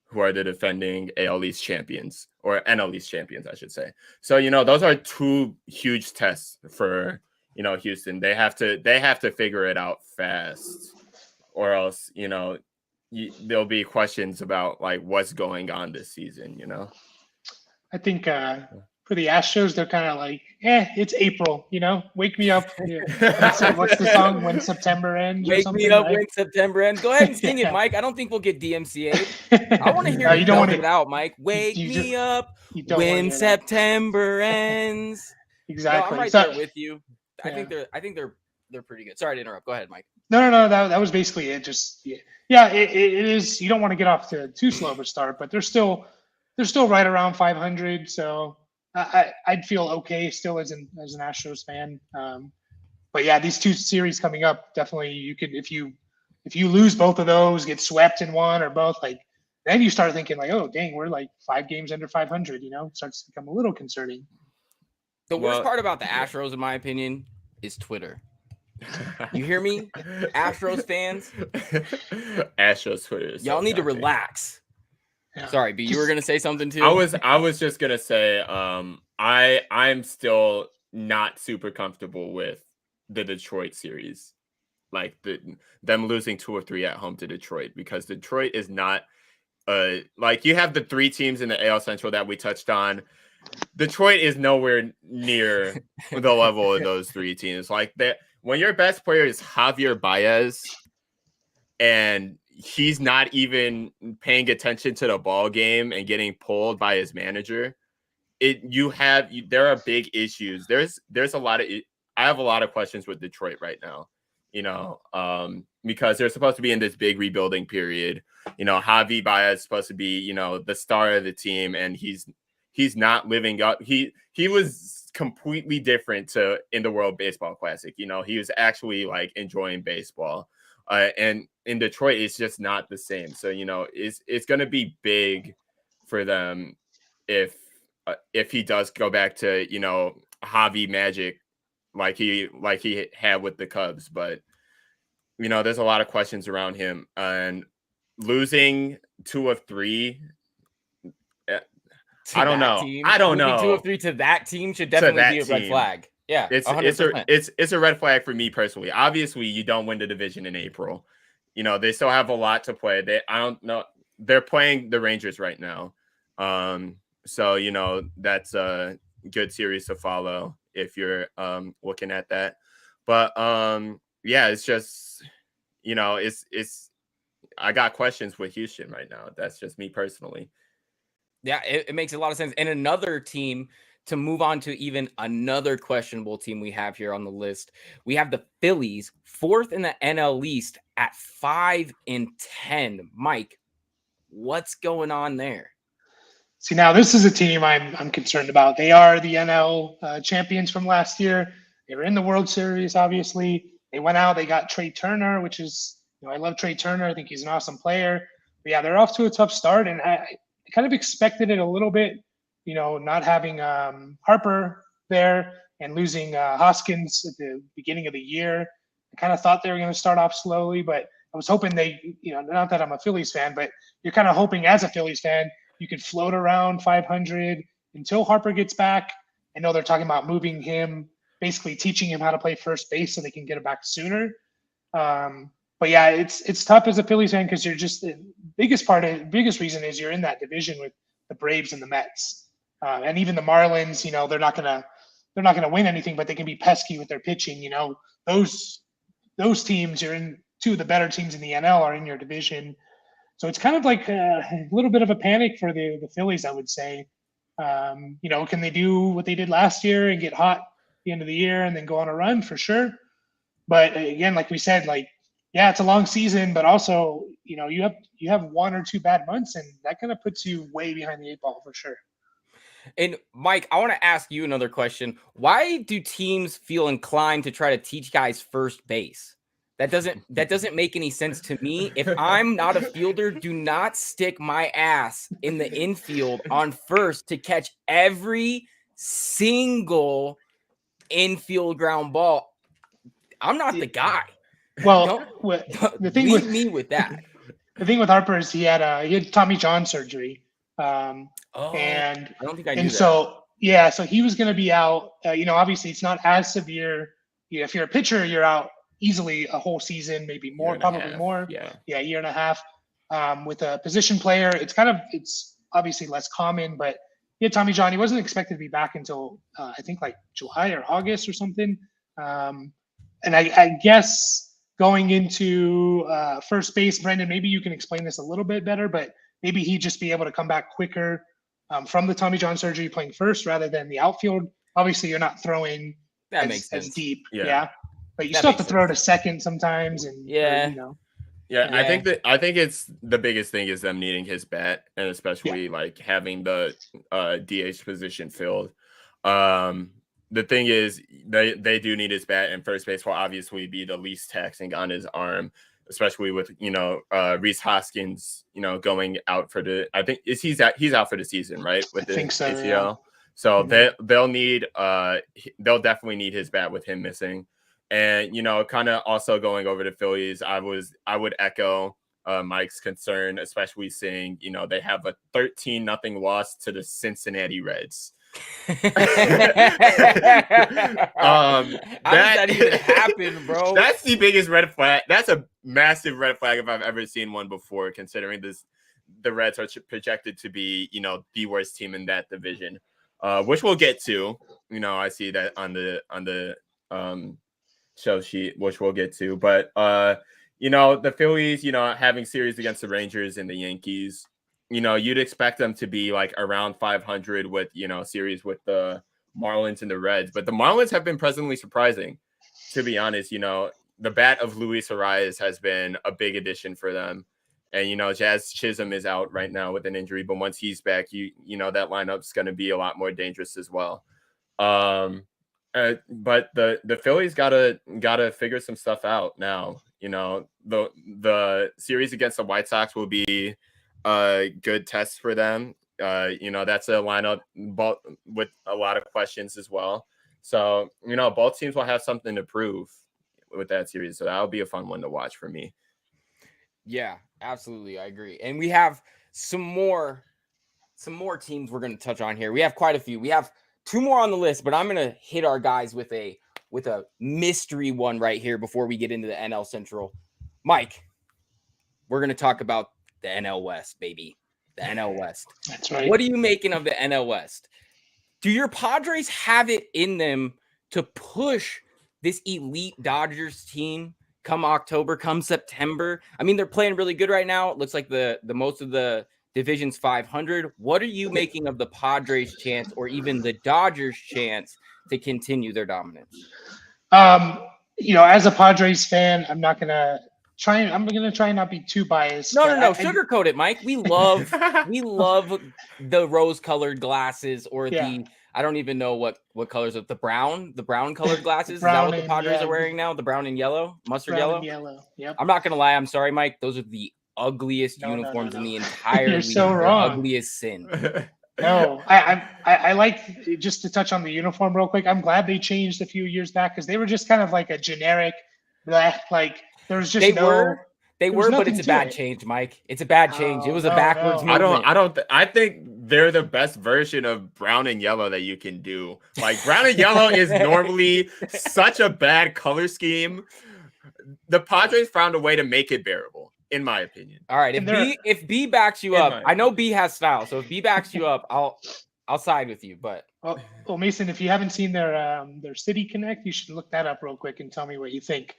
who are the defending AL East champions, or NL East champions, I should say. So, those are 2 huge tests for, Houston. They have to figure it out fast, or else, there'll be questions about like what's going on this season, I think for the Astros, they're kind of like, it's April, wake me up. Yeah. What's the song? When September ends? Wake or something, me up right? when September ends. Go ahead and sing it, Mike. I don't think we'll get DMCA'd. I want to hear you belt it out, Mike. Wake me up when September ends. Exactly. No, I'm right there with you. I think they're pretty good. Sorry to interrupt. Go ahead, Mike. No. That was basically it. Just it is. You don't want to get off to too slow of a start, but they're still right around 500. So I'd feel okay still as an Astros fan. But yeah, these 2 series coming up, definitely you could, if you lose both of those, get swept in one or both, like then you start thinking like, oh dang, we're like 5 games under 500. It starts to become a little concerning. The worst part about the Astros, in my opinion, is Twitter. You hear me, Astros fans? Astros Twitter. Y'all need to relax. Yeah. Sorry, but you were gonna say something too. I was just gonna say, I'm still not super comfortable with the Detroit series, like them losing 2 or 3 at home to Detroit, because Detroit is not like you have the 3 teams in the AL Central that we touched on. Detroit is nowhere near the level of those 3 teams. Like that, when your best player is Javier Baez, and he's not even paying attention to the ball game and getting pulled by his manager, there are big issues. There's a lot of, I have a lot of questions with Detroit right now, because they're supposed to be in this big rebuilding period. Javi Baez is supposed to be, the star of the team, and he's not living up. He was completely different in the World Baseball Classic. He was actually like enjoying baseball. And in Detroit, it's just not the same. So, it's going to be big for them if he does go back to, Javi magic like he had with the Cubs. But, there's a lot of questions around him, and losing 2 of 3. I don't know. Team. I don't know. 2 of 3 to that team should definitely be a red flag. Yeah, it's a red flag for me personally. Obviously, you don't win the division in April. They still have a lot to play. I don't know. They're playing the Rangers right now. So that's a good series to follow if you're looking at that. But yeah, it's just it's I got questions with Houston right now. That's just me personally. Yeah, it makes a lot of sense. And another team, to move on to even another questionable team we have here on the list, we have the Phillies, 4th in the NL East at 5-10. Mike, what's going on there? See, now this is a team I'm concerned about. They are the NL champions from last year. They were in the World Series, obviously. They went out, they got Trey Turner, which is, I love Trey Turner. I think he's an awesome player. But yeah, they're off to a tough start, and I kind of expected it a little bit, not having Harper there and losing Hoskins at the beginning of the year. I kind of thought they were going to start off slowly, but I was hoping not that I'm a Phillies fan, but you're kind of hoping as a Phillies fan, you could float around 500 until Harper gets back. I know they're talking about moving him, basically teaching him how to play first base so they can get him back sooner. But yeah, it's tough as a Phillies fan because you're just the biggest reason is you're in that division with the Braves and the Mets, and even the Marlins. They're not gonna win anything, but they can be pesky with their pitching. Those teams, you're in 2 of the better teams in the NL are in your division, so it's kind of like a little bit of a panic for the Phillies, I would say. Can they do what they did last year and get hot at the end of the year and then go on a run? For sure. But again, like we said, yeah, it's a long season, but also, you have 1 or 2 bad months, and that kind of puts you way behind the 8 ball for sure. And Mike, I want to ask you another question. Why do teams feel inclined to try to teach guys first base? That doesn't make any sense to me. If I'm not a fielder, do not stick my ass in the infield on first to catch every single infield ground ball. I'm not the guy. Well, the thing leave with me with that. The thing with Harper is he had Tommy John surgery, and I don't think I knew and that. so so he was going to be out. Obviously it's not as severe. If you're a pitcher, you're out easily a whole season, maybe more, probably more. Yeah, a year and a half. With a position player, it's obviously less common, but he had Tommy John. He wasn't expected to be back until I think like July or August or something. And I guess going into first base, Brenden, maybe you can explain this a little bit better, but maybe he'd just be able to come back quicker from the Tommy John surgery playing first rather than the outfield. Obviously, you're not throwing as deep, but you still have to throw to second sometimes, and I think it's the biggest thing is them needing his bat, and especially like having the DH position filled. The thing is, they do need his bat, and first base will obviously be the least taxing on his arm, especially with Rhys Hoskins, going out for the. I think he's out for the season, right? With the ACL. Yeah. So they'll definitely need his bat with him missing, and kind of also going over to Phillies. I would echo Mike's concern, especially seeing they have a 13-0 loss to the Cincinnati Reds. How does that even happen, bro? That's the biggest red flag. That's a massive red flag if I've ever seen one before, considering the Reds are projected to be the worst team in that division, which we'll get to. I see that on the show sheet, which we'll get to. But the Phillies, having series against the Rangers and the Yankees, you'd expect them to be like around 500 with, series with the Marlins and the Reds. But the Marlins have been pleasantly surprising, to be honest. The bat of Luis Arias has been a big addition for them. And, Jazz Chisholm is out right now with an injury. But once he's back, that lineup's going to be a lot more dangerous as well. But the Phillies gotta figure some stuff out now. The series against the White Sox will be good test for them. That's a lineup with a lot of questions as well. So, both teams will have something to prove with that series. So that'll be a fun one to watch for me. Yeah, absolutely. I agree. And we have some more teams we're going to touch on here. We have quite a few. We have 2 more on the list, but I'm going to hit our guys with a mystery one right here before we get into the NL Central. Mike, we're going to talk about the NL West, baby. The NL West. That's right. What are you making of the NL West? Do your Padres have it in them to push this elite Dodgers team come October, come September? I mean, they're playing really good right now. It looks like the most of the division's 500. What are you making of the Padres' chance or even the Dodgers' chance to continue their dominance? As a Padres fan, I'm going to try and not be too biased. No. Sugarcoat it, Mike. We love the rose-colored glasses or the I don't even know what colors of the brown colored glasses. Is that what the Padres are wearing now? The brown and yellow, mustard yellow. Yep. I'm not gonna lie. I'm sorry, Mike. Those are the ugliest uniforms in the entire You're league. so wrong. Ugliest sin. No, I like, just to touch on the uniform real quick. I'm glad they changed a few years back because they were just kind of like a generic black. Like there was just They were, but it's a bad change, Mike. It's a bad change. It was a backwards movement. I think they're the best version of brown and yellow that you can do. Like brown and yellow is normally such a bad color scheme. The Padres found a way to make it bearable, in my opinion. All right. If B backs you up, I know B has style. So if B backs you up, I'll side with you. But well, Mason, if you haven't seen their City Connect, you should look that up real quick and tell me what you think.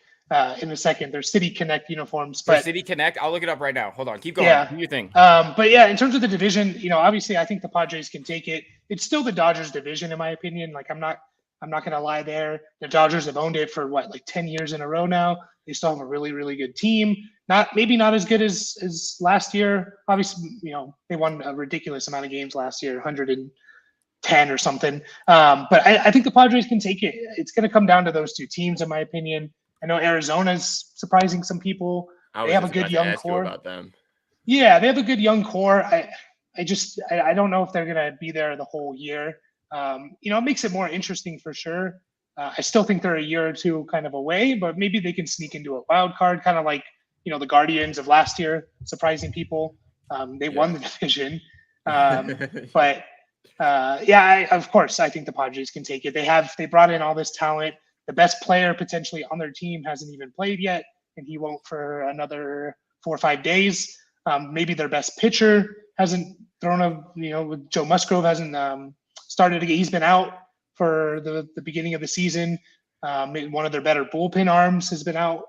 In a second, their City Connect uniforms. But City Connect, I'll look it up right now. Hold on, keep going. Yeah. Do your thing. But yeah, in terms of the division, obviously, I think the Padres can take it. It's still the Dodgers' division, in my opinion. Like I'm not gonna lie there. The Dodgers have owned it for 10 years in a row now. They still have a really, really good team. Maybe not as good as last year. Obviously, they won a ridiculous amount of games last year, 10 or something. But I think the Padres can take it. It's going to come down to those two teams, in my opinion. I know Arizona's surprising some people. I They was have a just good about to young ask you core. about them. Yeah, they have a good young core. I don't know if they're going to be there the whole year. It makes it more interesting for sure. I still think they're a year or two kind of away, but maybe they can sneak into a wild card, kind of like, the Guardians of last year, surprising people. They won the division. But of course, I think the Padres can take it. They brought in all this talent. The best player potentially on their team hasn't even played yet, and he won't for another 4 or 5 days. Maybe their best pitcher hasn't thrown with Joe Musgrove hasn't started again. He's been out for the beginning of the season. One of their better bullpen arms has been out.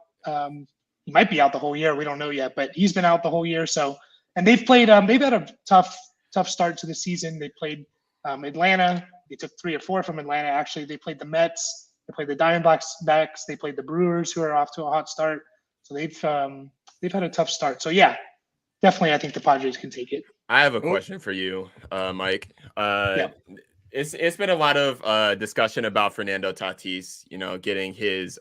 He might be out the whole year. We don't know yet, but he's been out the whole year. So, and they've played. They've had a tough start to the season. They played Atlanta. They took 3 or 4 from Atlanta. Actually, they played the Mets. They played the Diamondbacks. They played the Brewers, who are off to a hot start. So they've had a tough start. So yeah, definitely, I think the Padres can take it. I have a question for you, Mike. Yeah. It's been a lot of discussion about Fernando Tatis, getting his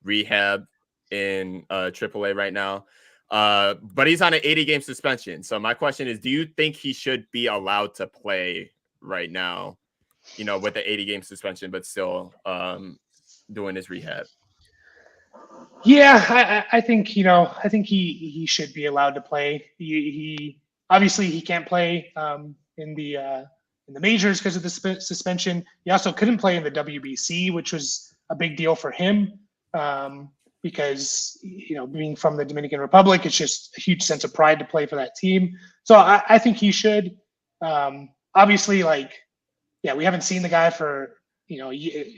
rehab in AAA right now. But he's on an 80-game suspension. So my question is, do you think he should be allowed to play right now, with the 80-game suspension, but still doing his rehab? Yeah, I think he should be allowed to play. He obviously he can't play in the majors because of the suspension. He also couldn't play in the WBC, which was a big deal for him because being from the Dominican Republic, it's just a huge sense of pride to play for that team. So I think he should. Obviously, we haven't seen the guy for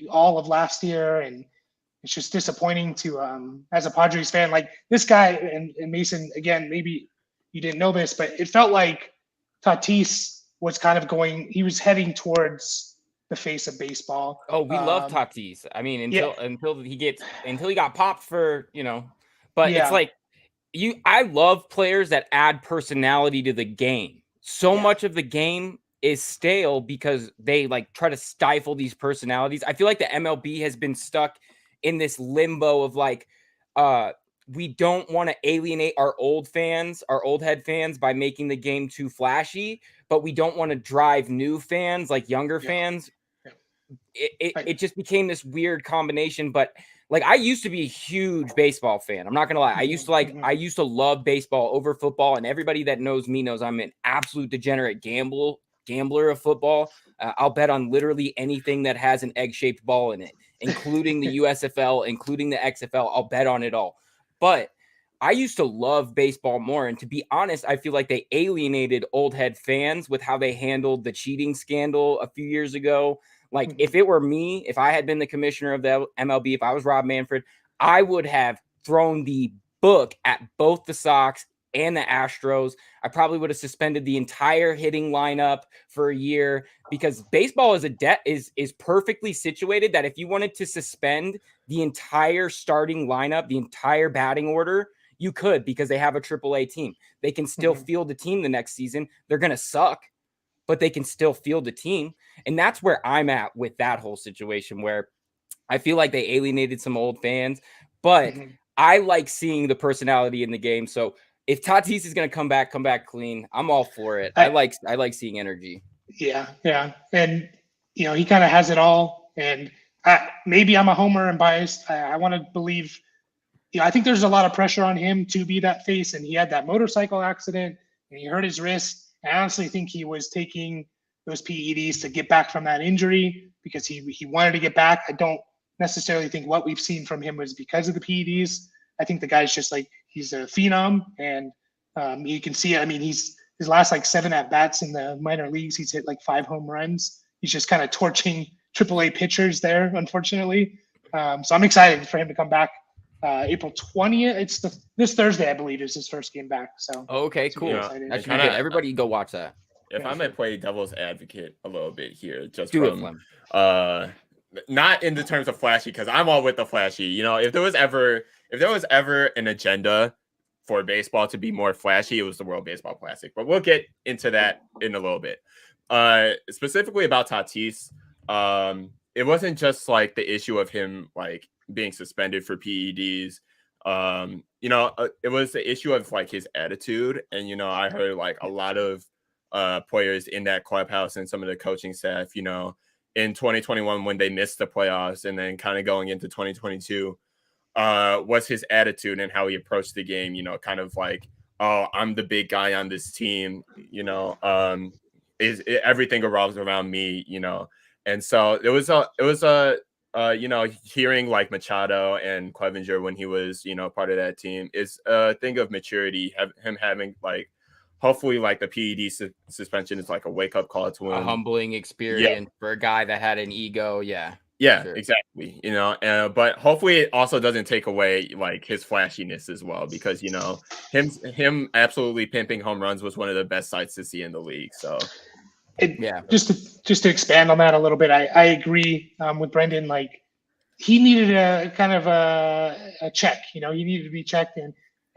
all of last year, and it's just disappointing to as a Padres fan. Like this guy and Mason, again, maybe you didn't know this, but it felt like Tatis was kind of he was heading towards the face of baseball. Oh, we love Tatis. I mean, until he got popped for, but it's like I love players that add personality to the game. So much of the game is stale because they try to stifle these personalities. I feel like the MLB has been stuck in this limbo of we don't want to alienate our old head fans by making the game too flashy, but we don't want to drive new fans, younger fans. It just became this weird combination. But I used to be a huge baseball fan. I'm not gonna lie. I used to love baseball over football, and everybody that knows me knows I'm an absolute degenerate gambler of football. I'll bet on literally anything that has an egg-shaped ball in it, including the USFL, including the XFL. I'll bet on it all. But I used to love baseball more. And to be honest, I feel like they alienated old head fans with how they handled the cheating scandal a few years ago. If it were me, if I had been the commissioner of the MLB, if I was Rob Manfred, I would have thrown the book at both the Sox and the Astros. I probably would have suspended the entire hitting lineup for a year, because baseball is perfectly situated that if you wanted to suspend the entire starting lineup, the entire batting order, you could, because they have a AAA team. They can still field the team the next season. They're going to suck, but they can still field the team. And that's where I'm at with that whole situation, where I feel like they alienated some old fans, but I like seeing the personality in the game. So if Tatis is going to come back clean, I'm all for it. I like seeing energy. Yeah. And, he kind of has it all. And maybe I'm a homer and biased. I want to believe, I think there's a lot of pressure on him to be that face. And he had that motorcycle accident and he hurt his wrist. I honestly think he was taking those PEDs to get back from that injury because he wanted to get back. I don't necessarily think what we've seen from him was because of the PEDs. I think the guy's just he's a phenom, and you can see it. I mean, his last 7 at-bats in the minor leagues, he's hit 5 home runs. He's just kind of torching AAA pitchers there, unfortunately. So I'm excited for him to come back. April 20th. It's this Thursday, I believe, is his first game back. So okay, cool. That should be good. Everybody go watch that. If I might play devil's advocate a little bit here, just do from not in the terms of flashy, because I'm all with the flashy. If there was ever an agenda for baseball to be more flashy, it was the World Baseball Classic. But we'll get into that in a little bit. specifically about Tatis, it wasn't just like the issue of him like being suspended for PEDs. It was the issue of like his attitude. And, I heard like a lot of players in that clubhouse and some of the coaching staff, in 2021 when they missed the playoffs and then kind of going into 2022, was his attitude and how he approached the game, kind of like, oh, I'm the big guy on this team, everything revolves around me, and so hearing like Machado and Clevenger when he was, part of that team is a thing of maturity. Him having like, hopefully like the PED suspension is like a wake up call to him. A humbling experience for a guy that had an ego. Yeah. Yeah, sure. Exactly. But hopefully it also doesn't take away like his flashiness as well, because him absolutely pimping home runs was one of the best sights to see in the league. So just to expand on that a little bit, I agree with Brenden. Like, he needed a kind of a check. He needed to be checked,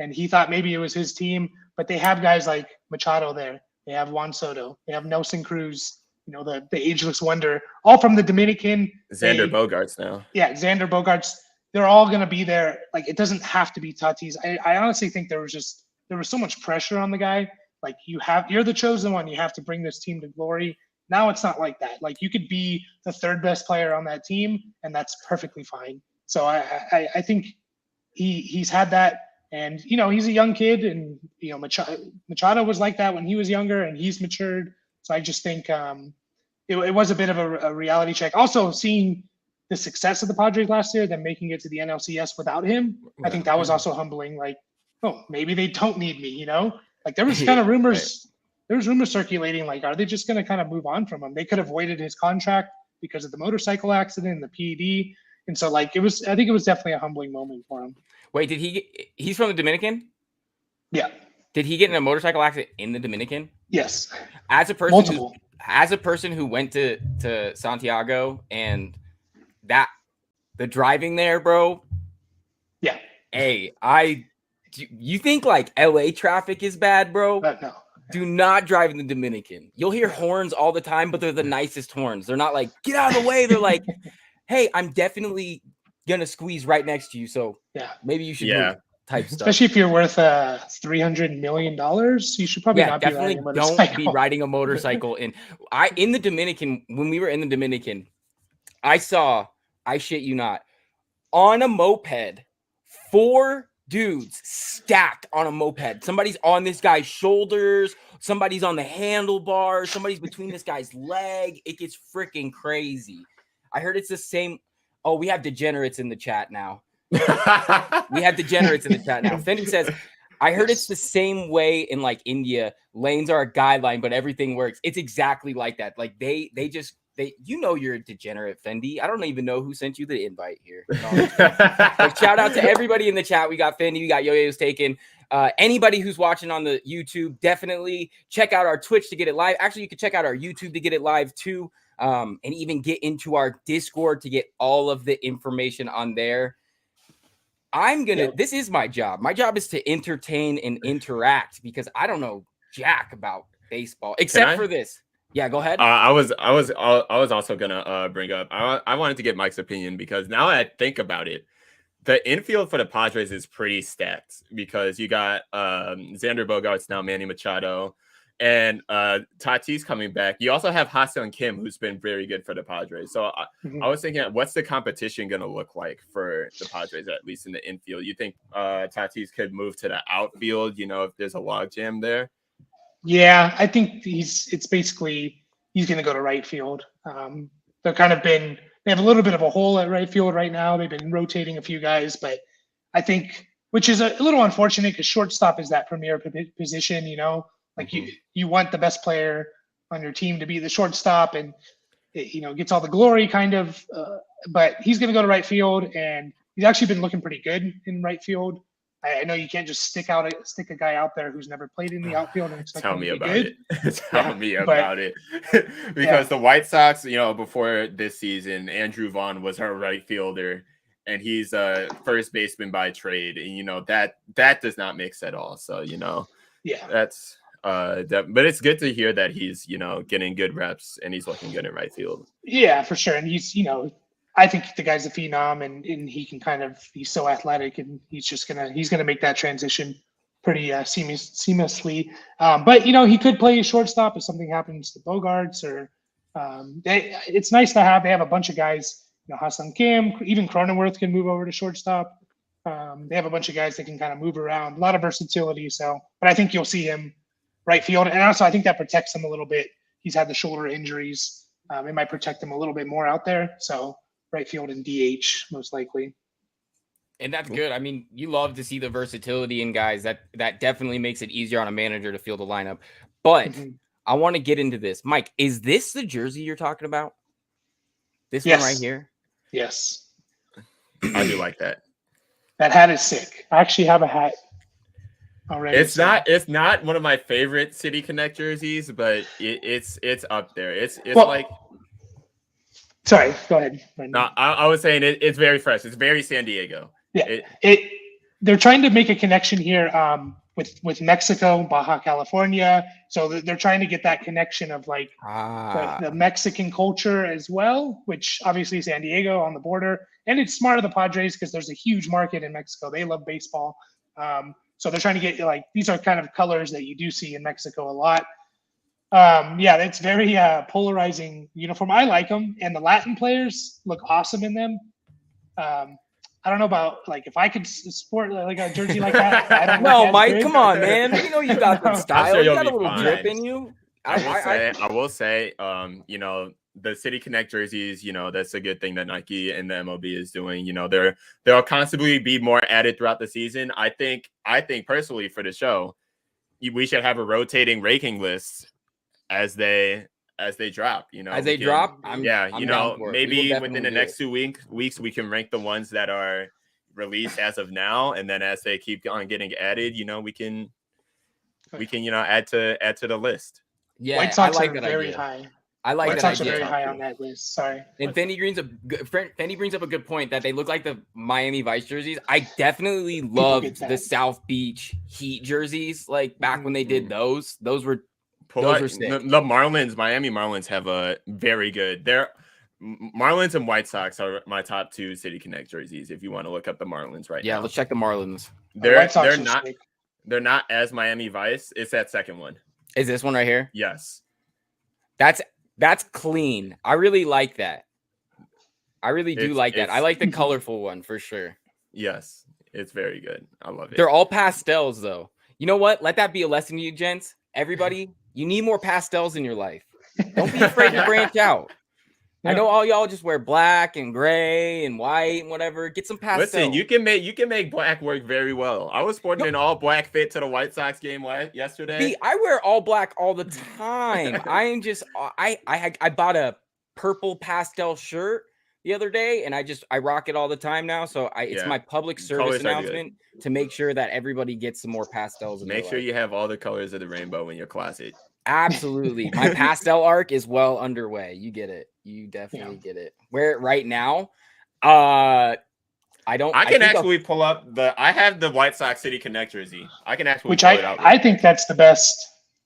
and he thought maybe it was his team, but they have guys like Machado there. They have Juan Soto. They have Nelson Cruz. The ageless wonder, all from the Dominican. Xander Bogaerts now. Yeah, Xander Bogaerts. They're all going to be there. Like, it doesn't have to be Tatis. I honestly think there was so much pressure on the guy. Like, you're the chosen one. You have to bring this team to glory. Now it's not like that. Like, you could be the third best player on that team, and that's perfectly fine. So I think he's had that, and he's a young kid, and Machado was like that when he was younger, and he's matured. So I just think it was a bit of a reality check. Also, seeing the success of the Padres last year, them making it to the NLCS without him, I think that was also humbling. Like, oh, maybe they don't need me, Like, there was kind of rumors. There was rumors circulating, like, are they just going to kind of move on from him? They could have voided his contract because of the motorcycle accident and the PED. And so, like, I think it was definitely a humbling moment for him. Wait, he's from the Dominican? Yeah. Did he get in a motorcycle accident in the Dominican? Yes. As a person who went to Santiago, and the driving there, bro. Yeah. Hey, you think like LA traffic is bad, bro? No. Do not drive in the Dominican. You'll hear horns all the time, but they're the nicest horns. They're not like, get out of the way. They're like, hey, I'm definitely gonna squeeze right next to you. So maybe you should move. Type stuff. Especially if you're worth $300 million, you should probably not be riding a motorcycle. Don't be riding a motorcycle. In the Dominican, when we were in the Dominican, I shit you not, on a moped, 4 dudes stacked on a moped. Somebody's on this guy's shoulders, somebody's on the handlebars, somebody's between this guy's leg. It gets freaking crazy. I heard it's the same. Oh, we have degenerates in the chat now. We have degenerates in the chat now. Fendi says, I heard it's the same way in like India. Lanes are a guideline, but everything works. It's exactly like that. Like they you're a degenerate, Fendi. I don't even know who sent you the invite here. But shout out to everybody in the chat. We got Fendi, we got Yo-Yo's Taken. Anybody who's watching on the YouTube, definitely check out our Twitch to get it live. Actually, you can check out our YouTube to get it live too. And even get into our Discord to get all of the information on there. This is my job. My job is to entertain and interact, because I don't know jack about baseball except for this. Yeah, go ahead. I was also gonna bring up. I wanted to get Mike's opinion, because now I think about it, the infield for the Padres is pretty stacked, because you got Xander Bogaerts now, Manny Machado, and Tatis coming back. You also have Ha-Seong Kim, who's been very good for the Padres. So I was thinking, what's the competition going to look like for the Padres, at least in the infield? You think Tatis could move to the outfield, if there's a logjam there? Yeah, I think he's going to go to right field. They have a little bit of a hole at right field right now. They've been rotating a few guys, but I think, which is a little unfortunate, because shortstop is that premier position, Like, you want the best player on your team to be the shortstop, and it, gets all the glory kind of. But he's going to go to right field, and he's actually been looking pretty good in right field. I know you can't just stick a guy out there who's never played in the outfield and expect him to be good. Tell me about it. Because the White Sox, before this season, Andrew Vaughn was our right fielder, and he's a first baseman by trade, and that does not mix at all. So yeah, that's. But it's good to hear that he's, getting good reps and he's looking good in right field. Yeah, for sure. And he's, I think the guy's a phenom, and he can he's so athletic, and he's gonna make that transition pretty seamlessly. But he could play shortstop if something happens to Bogarts, or it's nice to have. They have a bunch of guys. Hassan Kim, even Cronenworth can move over to shortstop. They have a bunch of guys that can kind of move around, a lot of versatility. So, but I think you'll see him right field, and also I think that protects him a little bit. He's had the shoulder injuries. It might protect him a little bit more out there. So right field and DH most likely. And that's good. I mean, you love to see the versatility in guys. That definitely makes it easier on a manager to field a lineup. But I want to get into this. Mike, is this the jersey you're talking about? This one right here? Yes. I do like that. That hat is sick. I actually have a hat already. It's not one of my favorite City Connect jerseys, but it's up there. It's like. Sorry, go ahead. No, I was saying it's very fresh. It's very San Diego. Yeah, they're trying to make a connection here with Mexico, Baja California. So they're trying to get that connection of like the Mexican culture as well, which obviously San Diego on the border. And it's smart of the Padres because there's a huge market in Mexico. They love baseball. So they're trying to get these are kind of colors that you do see in Mexico a lot. It's very polarizing uniform. I like them, and the Latin players look awesome in them. I don't know about if I could sport like a jersey like that. I don't know. No, Mike, come on, man. You got the style. Sure you got a little drip in you. I will say, the City Connect jerseys, that's a good thing that Nike and the MLB is doing. There'll constantly be more added throughout the season. I think personally for the show, we should have a rotating ranking list as they drop. As they drop, maybe within the next 2 weeks we can rank the ones that are released as of now, and then as they keep on getting added, we can add to the list. Yeah, White Sox are very high. I like White Sox are very high on that list. Sorry. And Fenny brings up a good point that they look like the Miami Vice jerseys. I definitely loved the South Beach Heat jerseys, like back when they did those. Those were sick. The Miami Marlins have a very good. Marlins and White Sox are my top 2 City Connect jerseys. If you want to look up the Marlins right now. Yeah, let's check the Marlins. They're not as Miami Vice. It's that second one. Is this one right here? Yes. That's clean. I really like that. I really do like that. I like the colorful one for sure. Yes, it's very good. I love it. They're all pastels though. You know what? Let that be a lesson to you, gents. Everybody, you need more pastels in your life. Don't be afraid to branch out. Yeah. I know all y'all just wear black and gray and white and whatever. Get some pastels. Listen, you can make black work very well. I was sporting an all black fit to the White Sox game yesterday. See, I wear all black all the time. I bought a purple pastel shirt the other day, and I rock it all the time now. So it's my public service announcement to make sure that everybody gets some more pastels. Make sure you have all the colors of the rainbow in your closet. Absolutely. My pastel arc is well underway. You get it. You definitely get it. Wear it right now. I can actually pull up I have the White Sox City Connect jersey. I can actually pull it out. I think that's the best.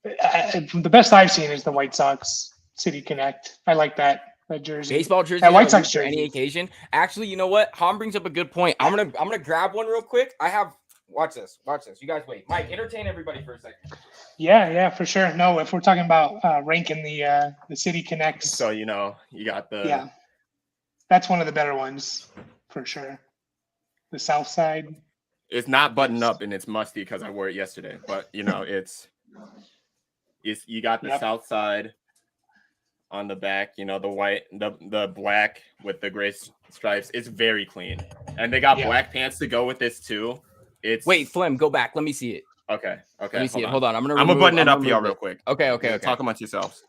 The best I've seen is the White Sox City Connect. I like that jersey. Baseball jersey. White Sox jersey. Any occasion. Actually, you know what? Ham brings up a good point. I'm gonna grab one real quick. Watch this. You guys wait. Mike, entertain everybody for a second. Yeah, for sure. No, if we're talking about ranking the City Connects. So, you got the... Yeah, that's one of the better ones for sure. The South Side. It's not buttoned up and it's musty because I wore it yesterday. But, it's you got the South Side on the back, the white, the black with the gray stripes. It's very clean. And they got black pants to go with this too. Wait, Flem, go back. Let me see it. Okay. Let me see it. Hold on. I'm gonna button it up for y'all real quick. Okay. Talk amongst yourselves.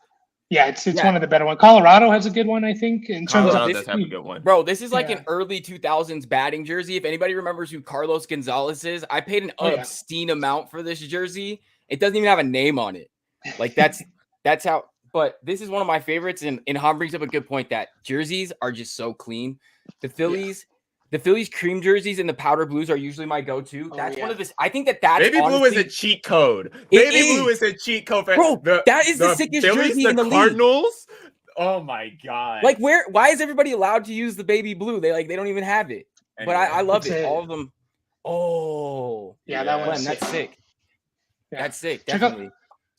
Yeah, it's one of the better ones. Colorado has a good one, I think. Colorado does have a good one. Bro, this is like an early 2000s batting jersey. If anybody remembers who Carlos Gonzalez is, I paid an obscene amount for this jersey. It doesn't even have a name on it. Like that's how. But this is one of my favorites. And Ham brings up a good point that jerseys are just so clean. The Phillies. The Phillies cream jerseys and the powder blues are usually my go-to. Oh, That's yeah. one of the. I think that's Baby blue honestly, is a cheat code. It Baby blue is. is a cheat code for Bro, that is the sickest Phillies, jersey the in the league. Cardinals. Oh my god! Like, why is everybody allowed to use the baby blue? They don't even have it. Anyway, But I love It's it. a- All of them. Oh, Yeah, that Yeah. one's Glenn, that's sick. Yeah. That's sick. Check out- Definitely.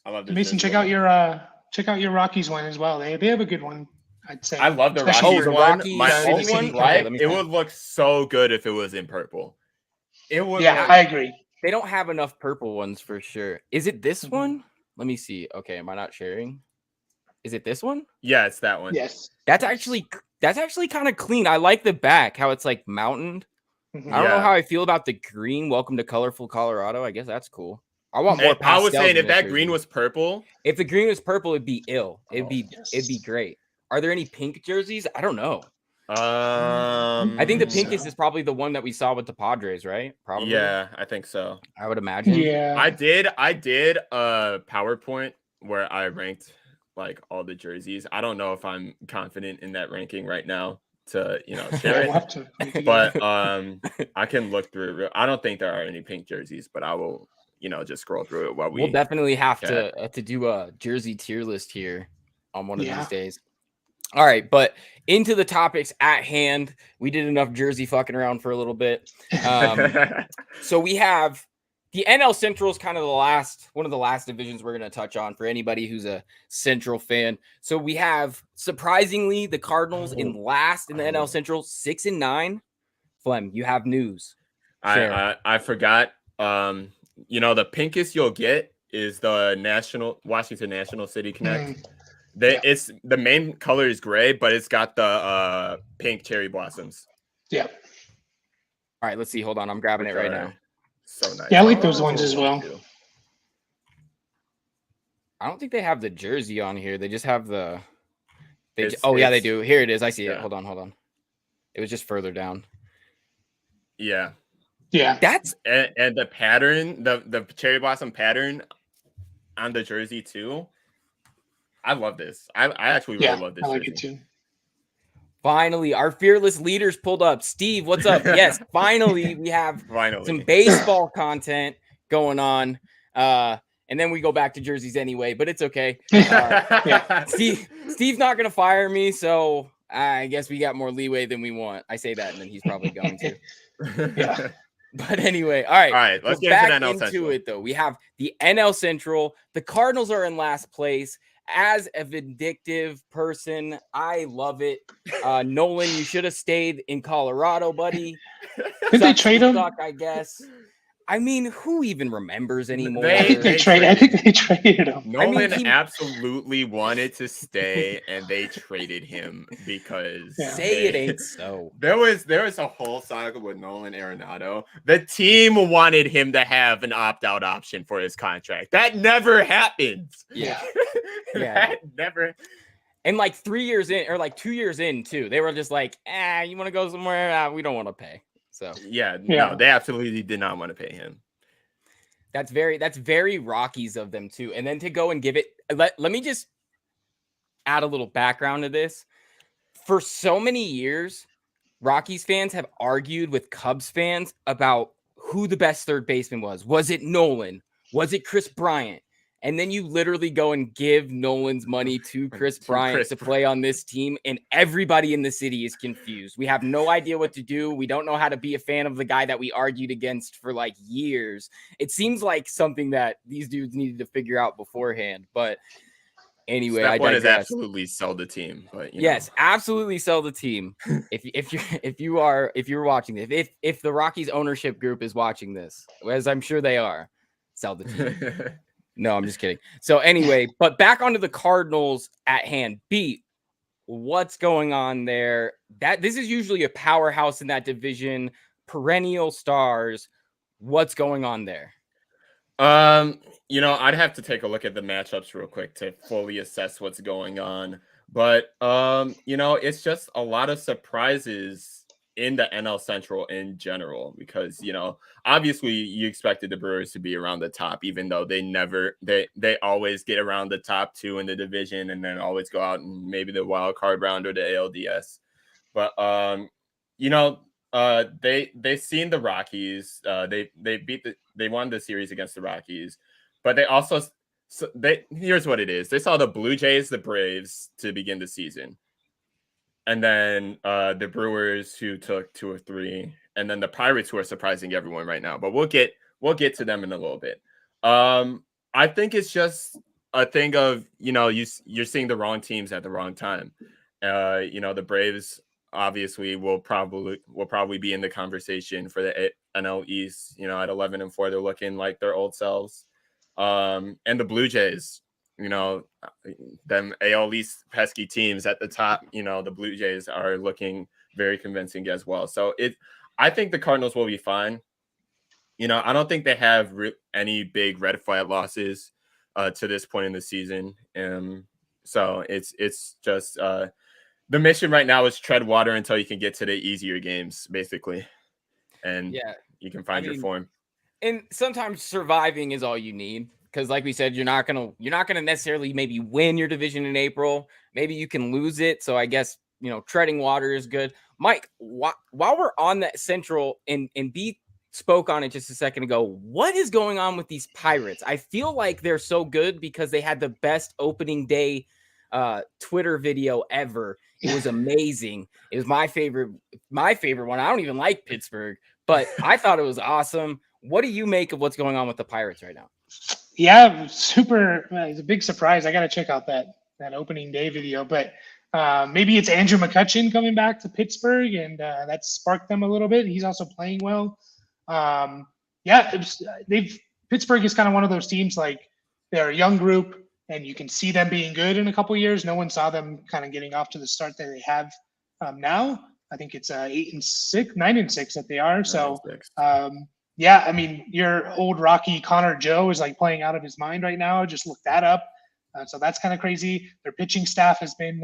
I love this Mason, jersey. check out your Rockies one as well. They have a good one, I'd say. I love the Especially Rockies the one. Rockies My City only one? gripe, Okay, let me it see. would look so good if it was in purple. It would. Yeah, look, I agree. They don't have enough purple ones for sure. Is it this Mhm. one? Let me see. Okay, am I not sharing? Is it this one? yeah, it's that one. Yes. That's actually kind of clean. I like the back, how it's like mountained. Mhm. I don't know Yeah. how I feel about the green. Welcome to colorful Colorado. I guess that's cool. I want more. I was saying pastels if in this that green jersey. was purple, if the green was purple, it'd be ill. It'd be yes. great. Are there any pink jerseys? I don't know. I I think the So- pinkest is probably the one that we saw with the Padres, right? Probably. Yeah, I think so. I would imagine. Yeah. I did a PowerPoint where I ranked like all the jerseys. I don't know if I'm confident in that ranking right now to share We'll it. have to make it But I can look through it. I don't think there are any pink jerseys, but I will just scroll through it while We'll definitely have chat. to do a jersey tier list here on one of Yeah. these days. All right, but into the topics at hand. We did enough jersey fucking around for a little bit. So we have the NL Central is kind of one of the last divisions we're going to touch on for anybody who's a Central fan. So we have surprisingly the Cardinals in last in the NL Central, 6-9. Flem, you have news. Share. I forgot. The pinkest you'll get is the Washington National City Connect. It's the main color is gray, but it's got the pink cherry blossoms. Yeah. All right, let's see. Hold on, I'm grabbing it right now. So nice. Yeah, I like those ones as well. I don't think they have the jersey on here. They just have the. Yeah, they It's- do. Here it is. I see it. yeah. Hold on. It was just further down. Yeah. Yeah. That's And the pattern, the cherry blossom pattern on the jersey too. I love this. I actually really love this I like jersey. it too. finally our fearless leaders pulled up. Steve, what's up? Yes, finally we have some baseball content going on. And then we go back to jerseys anyway, but it's okay. Steve's not gonna fire me, so I guess we got more leeway than we want. I say that, and then he's probably going to. Yeah. But anyway, all right. Let's get get back into NL into Central. it though. We have the NL Central. The Cardinals are in last place. As a vindictive person, I love it. Nolan, you should have stayed in Colorado, buddy. Did they trade him? I guess. I mean, who even remembers anymore? I think they traded him. Nolan absolutely wanted to stay, and they traded him because say it ain't so. There was a whole saga with Nolan Arenado. The team wanted him to have an opt-out option for his contract. That never happens. Yeah. That never. And like 3 years in, or like 2 years in too, they were just like, you want to go somewhere? We don't want to pay. So no, they absolutely did not want to pay him. That's very Rockies of them too. And then to go and give it, let me just add a little background to this. For so many years, Rockies fans have argued with Cubs fans about who the best third baseman was. Was it Nolan? Was it Chris Bryant? And then you literally go and give Nolan's money to Chris Bryant to play on this team, and everybody in the city is confused. We have no idea what to do. We don't know how to be a fan of the guy that we argued against for like years. It seems like something that these dudes needed to figure out beforehand. But anyway, Step one I is digress. absolutely sell the team. But yes, absolutely sell the team. if you're watching this, if the Rockies ownership group is watching this, as I'm sure they are, sell the team. No, I'm just kidding. So anyway, but back onto the Cardinals at hand. Beat, what's going on there? This is usually a powerhouse in that division, perennial stars. What's going on there? I'd have to take a look at the matchups real quick to fully assess what's going on. But it's just a lot of surprises in the NL Central in general, because obviously you expected the Brewers to be around the top, even though they always get around the top two in the division and then always go out and maybe the wild card round or the ALDS. But They seen the Rockies. They won the series against the Rockies, but they also here's what it is. They saw the Blue Jays, the Braves to begin the season, and then the Brewers, who took 2 or 3, and then the Pirates, who are surprising everyone right now. But we'll get to them in a little bit. I think it's just a thing of, you're seeing the wrong teams at the wrong time. The Braves obviously will probably be in the conversation for the NL East. At 11-4, they're looking like their old selves. And the Blue Jays, them AL East pesky teams at the top, the Blue Jays are looking very convincing as well. So I think the Cardinals will be fine. I don't think they have any big red flag losses to this point in the season. So it's just the mission right now is tread water until you can get to the easier games, basically. And you can find your form. And sometimes surviving is all you need. Because like we said, you're not gonna necessarily maybe win your division in April. Maybe you can lose it. So I guess, treading water is good. Mike, while we're on that Central, and B spoke on it just a second ago, what is going on with these Pirates? I feel like they're so good because they had the best opening day Twitter video ever. It was amazing. It was my favorite one. I don't even like Pittsburgh, but I thought it was awesome. What do you make of what's going on with the Pirates right now? Yeah, super. It's a big surprise. I got to check out that opening day video, but maybe it's Andrew McCutchen coming back to Pittsburgh, and that sparked them a little bit. He's also playing well. Pittsburgh is kind of one of those teams, like, they're a young group and you can see them being good in a couple years. No one saw them kind of getting off to the start that they have now. I think it's 9-6 that they are. So, I mean, your old Rocky Connor Joe is like playing out of his mind right now. Just look that up. So that's kind of crazy. Their pitching staff has been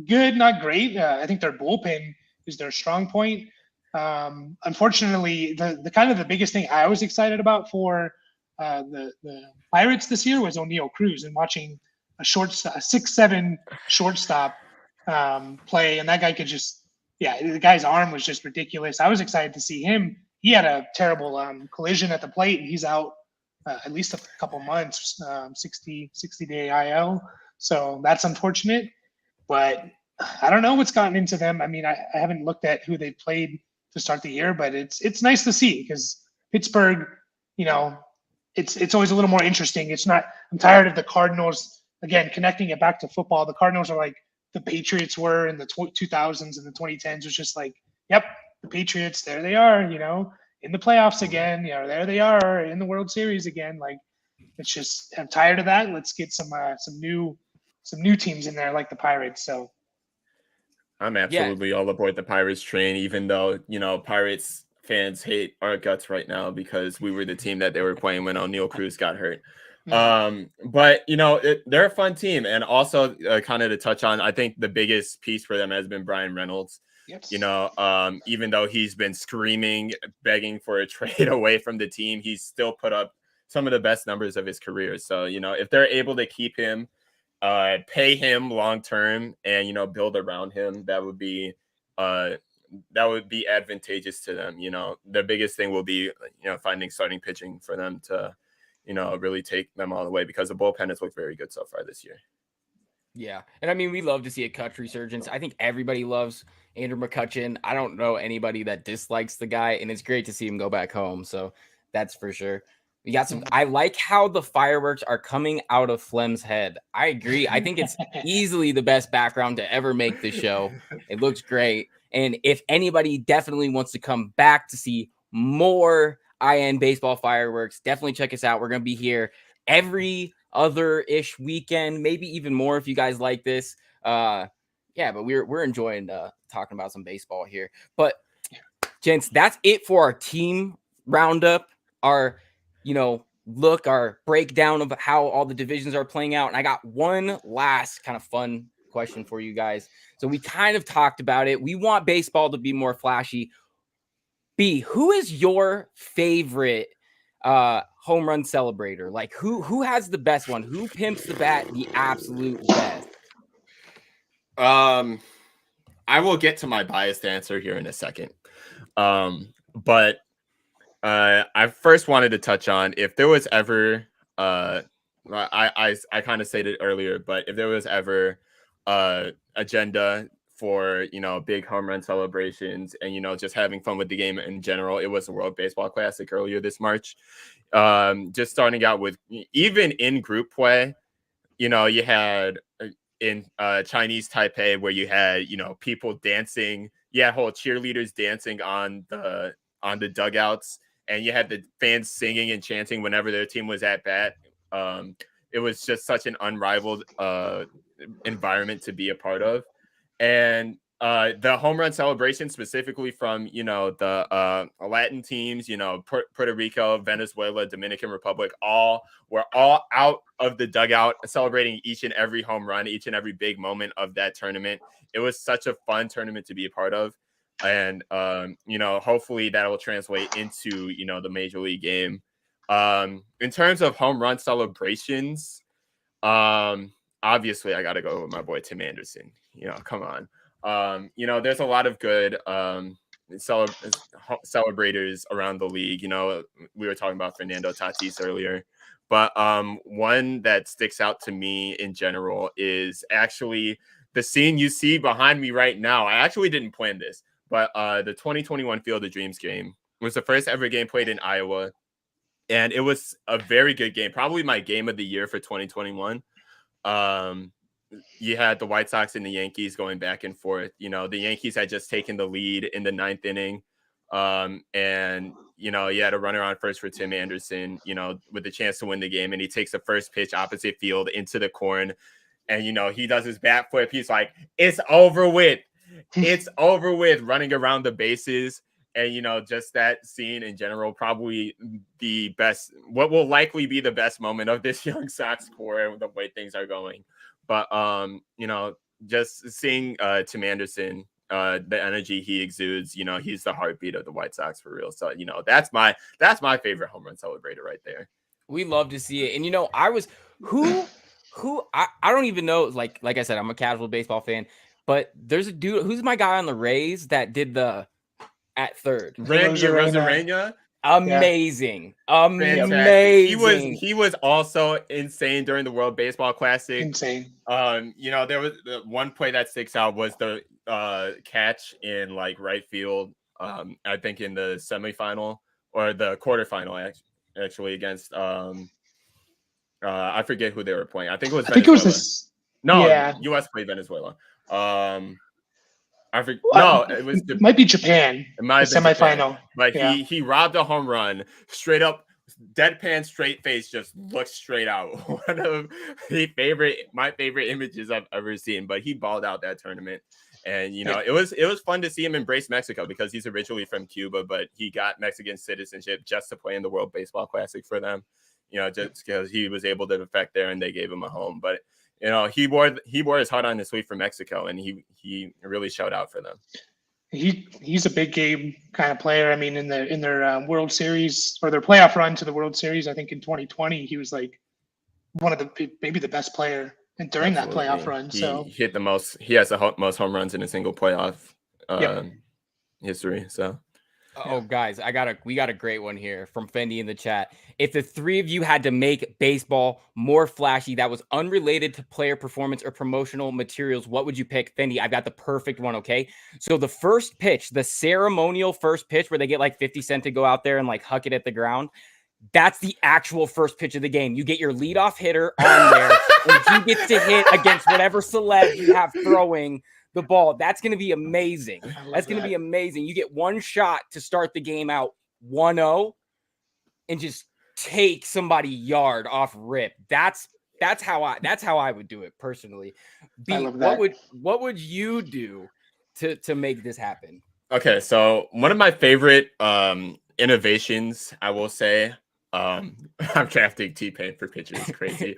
good, not great. I think their bullpen is their strong point. Unfortunately, the biggest thing I was excited about for the Pirates this year was O'Neal Cruz, and watching a 6'7" shortstop play, and that guy could the guy's arm was just ridiculous. I was excited to see him. He had a terrible collision at the plate, and he's out at least a couple months, 60-day IL. So that's unfortunate. But I don't know what's gotten into them. I mean, I haven't looked at who they played to start the year, but it's nice to see, because Pittsburgh, it's always a little more interesting. It's not. I'm tired of the Cardinals, again, connecting it back to football. The Cardinals are like the Patriots were in the 2000s and the 2010s. It's just like, yep, the Patriots, there they are, in the playoffs again. There they are in the World Series again. Like, it's just, I'm tired of that. Let's get some new teams in there, like the Pirates. So I'm absolutely all aboard the Pirates train, even though, Pirates fans hate our guts right now because we were the team that they were playing when O'Neal Cruz got hurt. But they're a fun team. And also kind of to touch on, I think the biggest piece for them has been Brian Reynolds. Yes. Even though he's been screaming, begging for a trade away from the team, he's still put up some of the best numbers of his career. So, if they're able to keep him, pay him long-term and, build around him, that would be advantageous to them. The biggest thing will be, finding starting pitching for them to, really take them all the way, because the bullpen has looked very good so far this year. Yeah. And I mean, we love to see a Kutch resurgence. I think everybody loves Andrew McCutchen. I don't know anybody that dislikes the guy, and it's great to see him go back home. So that's for sure. We got some. I like how the fireworks are coming out of Flem's head. I agree. I think it's easily the best background to ever make the show. It looks great. And if anybody definitely wants to come back to see more IN baseball fireworks, definitely check us out. We're going to be here every other-ish weekend, maybe even more if you guys like this. But we're enjoying talking about some baseball here. But gents, that's it for our team roundup, our our breakdown of how all the divisions are playing out. And I got one last kind of fun question for you guys. So we kind of talked about it. We want baseball to be more flashy. B, who is your favorite home run celebrator? Like, who has the best one? Who pimps the bat the absolute best? I will get to my biased answer here in a second. But I first wanted to touch on if there was ever I kind of stated earlier, but if there was ever agenda for big home run celebrations and just having fun with the game in general, it was the World Baseball Classic earlier this March. Just starting out with even in group play, you had in Chinese Taipei where you had people dancing, whole cheerleaders dancing on the dugouts, and you had the fans singing and chanting whenever their team was at bat. It was just such an unrivaled environment to be a part of. And the home run celebration specifically from, the Latin teams, Puerto Rico, Venezuela, Dominican Republic, were all out of the dugout celebrating each and every home run, each and every big moment of that tournament. It was such a fun tournament to be a part of. And, hopefully that will translate into, the major league game. In terms of home run celebrations, obviously I got to go with my boy, Tim Anderson, come on. There's a lot of good, celebrators around the league. We were talking about Fernando Tatis earlier, but, one that sticks out to me in general is actually the scene you see behind me right now. I actually didn't plan this, but the 2021 Field of Dreams game was the first ever game played in Iowa. And it was a very good game, probably my game of the year for 2021. You had the White Sox and the Yankees going back and forth. The Yankees had just taken the lead in the 9th inning. And, you had a runner on first for Tim Anderson, with the chance to win the game. And he takes the first pitch opposite field into the corn. And, he does his bat flip. He's like, it's over with. It's over with, running around the bases. And, just that scene in general, probably the best, what will likely be the best moment of this young Sox core, the way things are going. But, just seeing Tim Anderson, the energy he exudes, he's the heartbeat of the White Sox for real. So, that's my favorite home run celebrator right there. We love to see it. And, I was I don't even know, like I said, I'm a casual baseball fan, but there's a dude, who's my guy on the Rays that did the at third? Randy Rosarena. Amazing. Yeah. Amazing. He was also insane during the World Baseball Classic. Insane. There was the one play that sticks out was the catch in right field. I think in the semifinal or the quarterfinal actually against I forget who they were playing. I think it was Venezuela. I think it was this. No, yeah. US played Venezuela. It was might be Japan. It might the semifinal. Japan. But he robbed a home run straight up, deadpan, straight face, just looked straight out. One of my favorite images I've ever seen. But he balled out that tournament, and it was fun to see him embrace Mexico because he's originally from Cuba, but he got Mexican citizenship just to play in the World Baseball Classic for them. Just because he was able to defect there and they gave him a home, but. He wore his heart on his sleeve for Mexico, and he really showed out for them. He's a big game kind of player. I mean, in their World Series or their playoff run to the World Series, I think in 2020, he was like one of maybe the best player during that playoff run. He hit the most. He has the most home runs in a single playoff history. So. Oh, guys, we got a great one here from Fendi in the chat. If the three of you had to make baseball more flashy that was unrelated to player performance or promotional materials, what would you pick? Fendi, I've got the perfect one, okay? So the first pitch, the ceremonial first pitch where they get 50 Cent to go out there and huck it at the ground, that's the actual first pitch of the game. You get your leadoff hitter on there, and he gets to hit against whatever celeb you have throwing the ball. That's going to be amazing. That's going to be amazing. You get one shot to start the game out 1-0 and just take somebody yard off rip. That's how I would do it personally. I love that. What would you do to make this happen? Okay, so one of my favorite innovations, I will say, I'm drafting T-Pain for pitchers. It's crazy.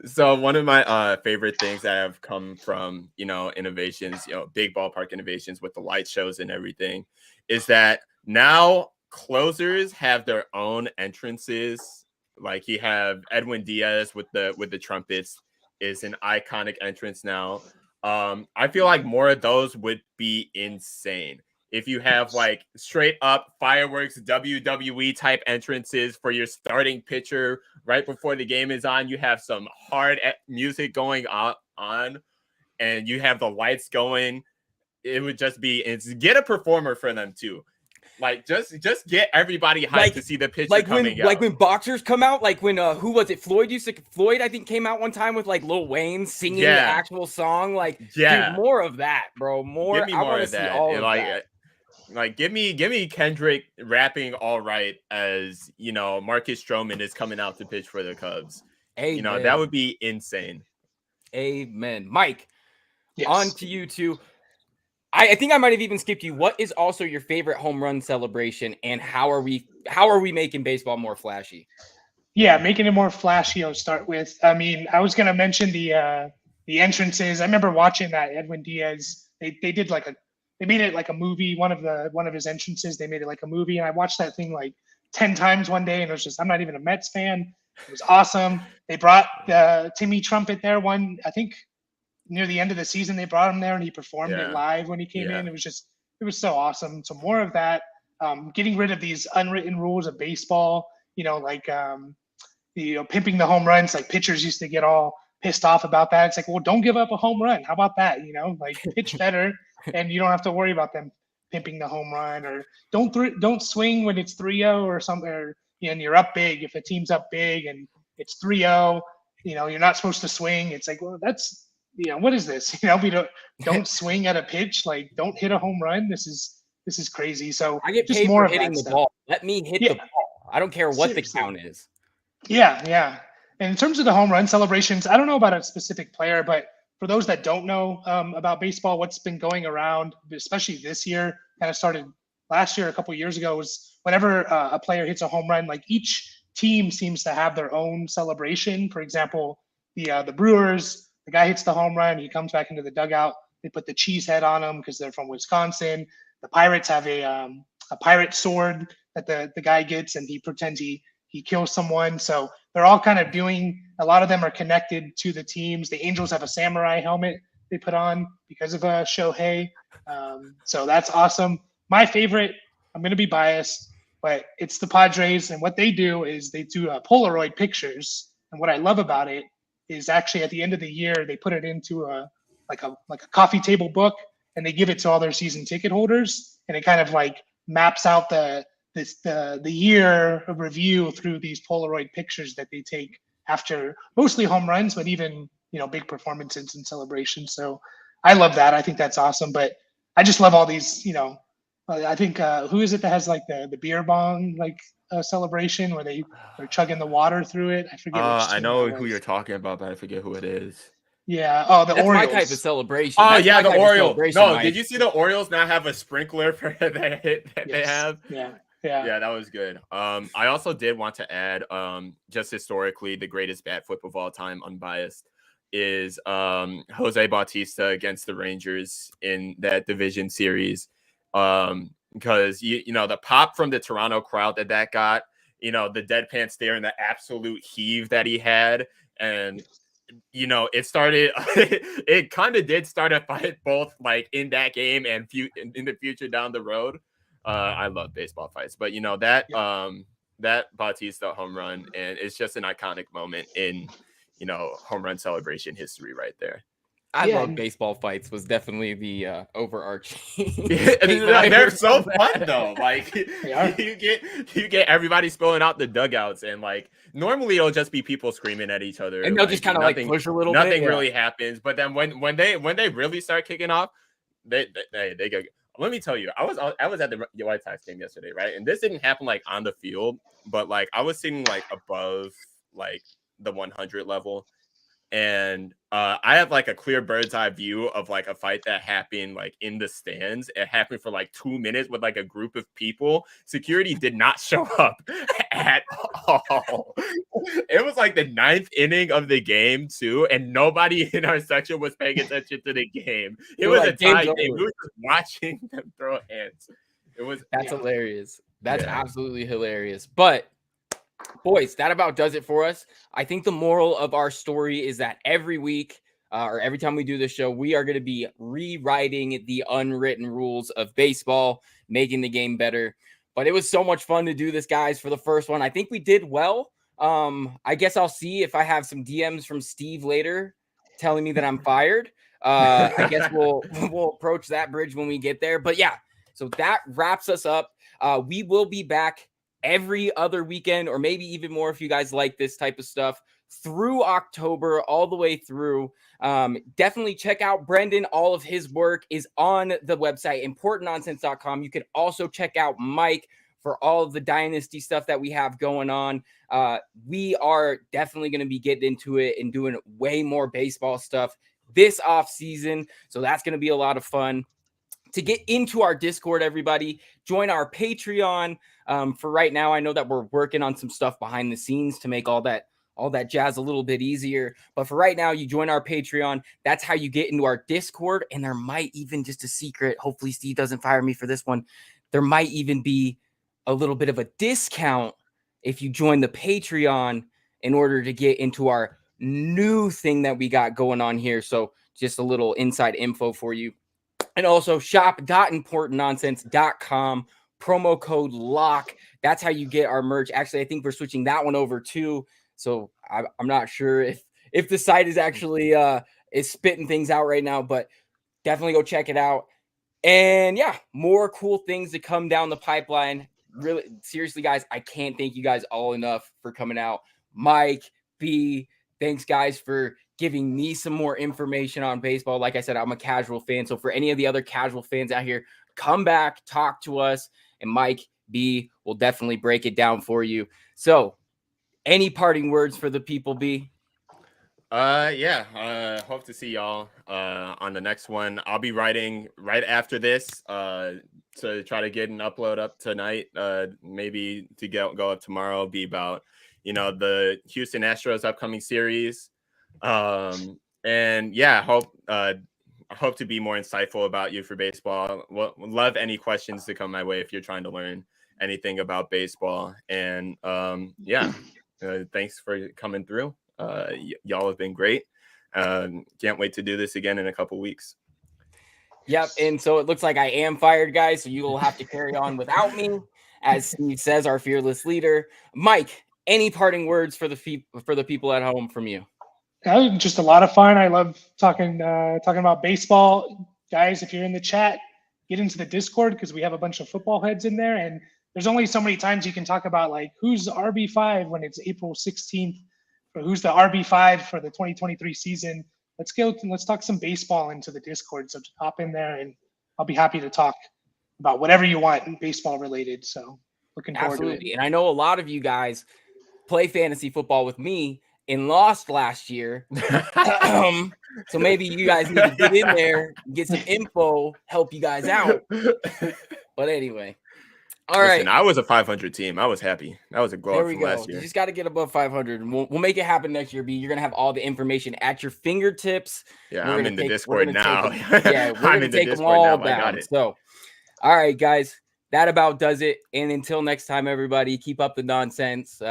So one of my favorite things that have come from, innovations, big ballpark innovations with the light shows and everything is that now closers have their own entrances. Like you have Edwin Diaz with the trumpets is an iconic entrance now. I feel like more of those would be insane. if you have like straight up fireworks WWE type entrances for your starting pitcher right before the game is on, you have some hard music going on, and you have the lights going, it would just be, it's get a performer for them too. Like just get everybody hyped to see the pitcher coming out. Like when boxers come out, like when who was it? Floyd I think came out one time with like Lil Wayne singing the actual song. Like, dude, more of that, bro. More. Give me more of that. All of that. Like give me Kendrick rapping all right as Marcus Stroman is coming out to pitch for the Cubs. Amen. That would be insane. Amen. Mike, on to you too. I think I might have even skipped you. What is also your favorite home run celebration, and how are we making baseball more flashy? Yeah, making it more flashy. I'll start with. I mean, I was gonna mention the entrances. I remember watching that Edwin Diaz. They made it like a movie. One of his entrances, they made it like a movie, and I watched that thing like 10 times one day, and it was just, I'm not even a Mets fan. It was awesome. They brought Timmy Trumpet there I think near the end of the season, they brought him there and he performed it live when he came in. It was so awesome. So more of that, getting rid of these unwritten rules of baseball, like, pimping the home runs. Like pitchers used to get all pissed off about that. It's like, well, don't give up a home run. How about that? Like pitch better and you don't have to worry about them pimping the home run, or don't swing when it's 3-0 or something, and you're up big. If a team's up big and it's 3-0, you're not supposed to swing. It's like, well, that's, what is this? We don't swing at a pitch. Like, don't hit a home run. This is crazy. So I get just paid more for hitting the ball. Let me hit the ball. I don't care what the count is. Yeah. And in terms of the home run celebrations, I don't know about a specific player, but for those that don't know about baseball, what's been going around, especially this year, kind of started last year, a couple of years ago, was whenever a player hits a home run, like each team seems to have their own celebration. For example, the Brewers, the guy hits the home run, he comes back into the dugout. They put the cheese head on him because they're from Wisconsin. The Pirates have a pirate sword that the guy gets, and he pretends he kills someone. So they're all kind of doing, a lot of them are connected to the teams. The Angels have a samurai helmet they put on because of Shohei. So that's awesome. My favorite, I'm going to be biased, but it's the Padres. And what they do is they do Polaroid pictures. And what I love about it is actually at the end of the year, they put it into a coffee table book, and they give it to all their season ticket holders. And it kind of like maps out the year of review through these Polaroid pictures that they take after mostly home runs, but even, big performances and celebrations. So I love that. I think that's awesome. But I just love all these, I think, who is it that has like the beer bong, celebration where they're chugging the water through it? I forget. I know who you're talking about, but I forget who it is. Yeah. Oh, the That's Orioles. my type of celebration. Oh, That's yeah, the Orioles. No, Mike. did you see the Orioles now have a sprinkler for that hit that they have? Yeah, that was good. I also did want to add, just historically, the greatest bat flip of all time, unbiased, is Jose Bautista against the Rangers in that division series. Because the pop from the Toronto crowd that got, the deadpan stare and the absolute heave that he had, and it started. It kind of did start a fight both like in that game and in the future down the road. I love baseball fights, but that Bautista home run, and it's just an iconic moment in home run celebration history right there. I love baseball fights was definitely the overarching. They're so fun though. Like you get everybody spilling out the dugouts, and like normally it'll just be people screaming at each other, and they'll just kind of like push a little. Nothing really happens, but then when they really start kicking off, they go. Let me tell you, I was at the White Sox game yesterday, right? And this didn't happen like on the field, but like I was sitting like above like the 100 level. And I have like a clear bird's eye view of like a fight that happened like in the stands. It happened for like 2 minutes with like a group of people. Security did not show up at all. It was like the 9th inning of the game too, and nobody in our section was paying attention to the game. It was like a tie game. We were just watching them throw hands. That's hilarious. That's absolutely hilarious. But boys, that about does it for us. I think the moral of our story is that every week or every time we do this show, we are going to be rewriting the unwritten rules of baseball, making the game better. But it was so much fun to do this, guys, for the first one. I think we did well. I guess I'll see if I have some DMs from Steve later telling me that I'm fired. I guess we'll approach that bridge when we get there. But yeah, so that wraps us up. We will be back every other weekend, or maybe even more if you guys like this type of stuff, through October, all the way through. Definitely check out Brenden. All of his work is on the website, importantnonsense.com. You can also check out Mike for all of the dynasty stuff that we have going on. We are definitely going to be getting into it and doing way more baseball stuff this off season. So that's going to be a lot of fun. To get into our Discord, everybody, join our Patreon. For right now, I know that we're working on some stuff behind the scenes to make all that jazz a little bit easier. But for right now, you join our Patreon. That's how you get into our Discord. And there might even, just a secret, hopefully Steve doesn't fire me for this one, there might even be a little bit of a discount if you join the Patreon in order to get into our new thing that we got going on here. So just a little inside info for you. And also shop.importantnonsense.com, promo code LOCK. That's how you get our merch. Actually, I think we're switching that one over too. So I'm not sure if the site is actually is spitting things out right now, but definitely go check it out. And yeah, more cool things to come down the pipeline. Really, seriously, guys, I can't thank you guys all enough for coming out. Mike, B, thanks, guys, for giving me some more information on baseball. Like I said, I'm a casual fan. So for any of the other casual fans out here, come back, talk to us, and Mike, B, will definitely break it down for you. So any parting words for the people, B? Hope to see y'all on the next one. I'll be writing right after this to try to get an upload up tonight, maybe to go up tomorrow. Be about the Houston Astros upcoming series, and yeah, hope to be more insightful about you for baseball. Would love any questions to come my way if you're trying to learn anything about baseball. And thanks for coming through. Y'all have been great. Can't wait to do this again in a couple weeks. Yep. And so it looks like I am fired, guys. So you will have to carry on without me, as Steve says, our fearless leader. Mike, any parting words for the people at home from you? Just a lot of fun. I love talking about baseball, guys. If you're in the chat, get into the Discord because we have a bunch of football heads in there, and there's only so many times you can talk about like who's RB5 when it's April 16th. For who's the RB5 for the 2023 season. Let's talk some baseball into the Discord. So hop in there and I'll be happy to talk about whatever you want baseball related. So looking forward to it. And I know a lot of you guys play fantasy football with me and lost last year. So maybe you guys need to get in there, get some info, help you guys out. But anyway. All right. I was a 500 team. I was happy. That was a goal from last year. You just got to get above 500. And we'll make it happen next year, B. You're going to have all the information at your fingertips. Yeah, I'm in the Discord now. We're going to take them all down. So, all right, guys, that about does it. And until next time, everybody, keep up the nonsense.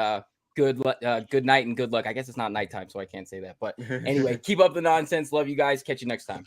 Good night and good luck. I guess it's not nighttime, so I can't say that. But anyway, keep up the nonsense. Love you guys. Catch you next time.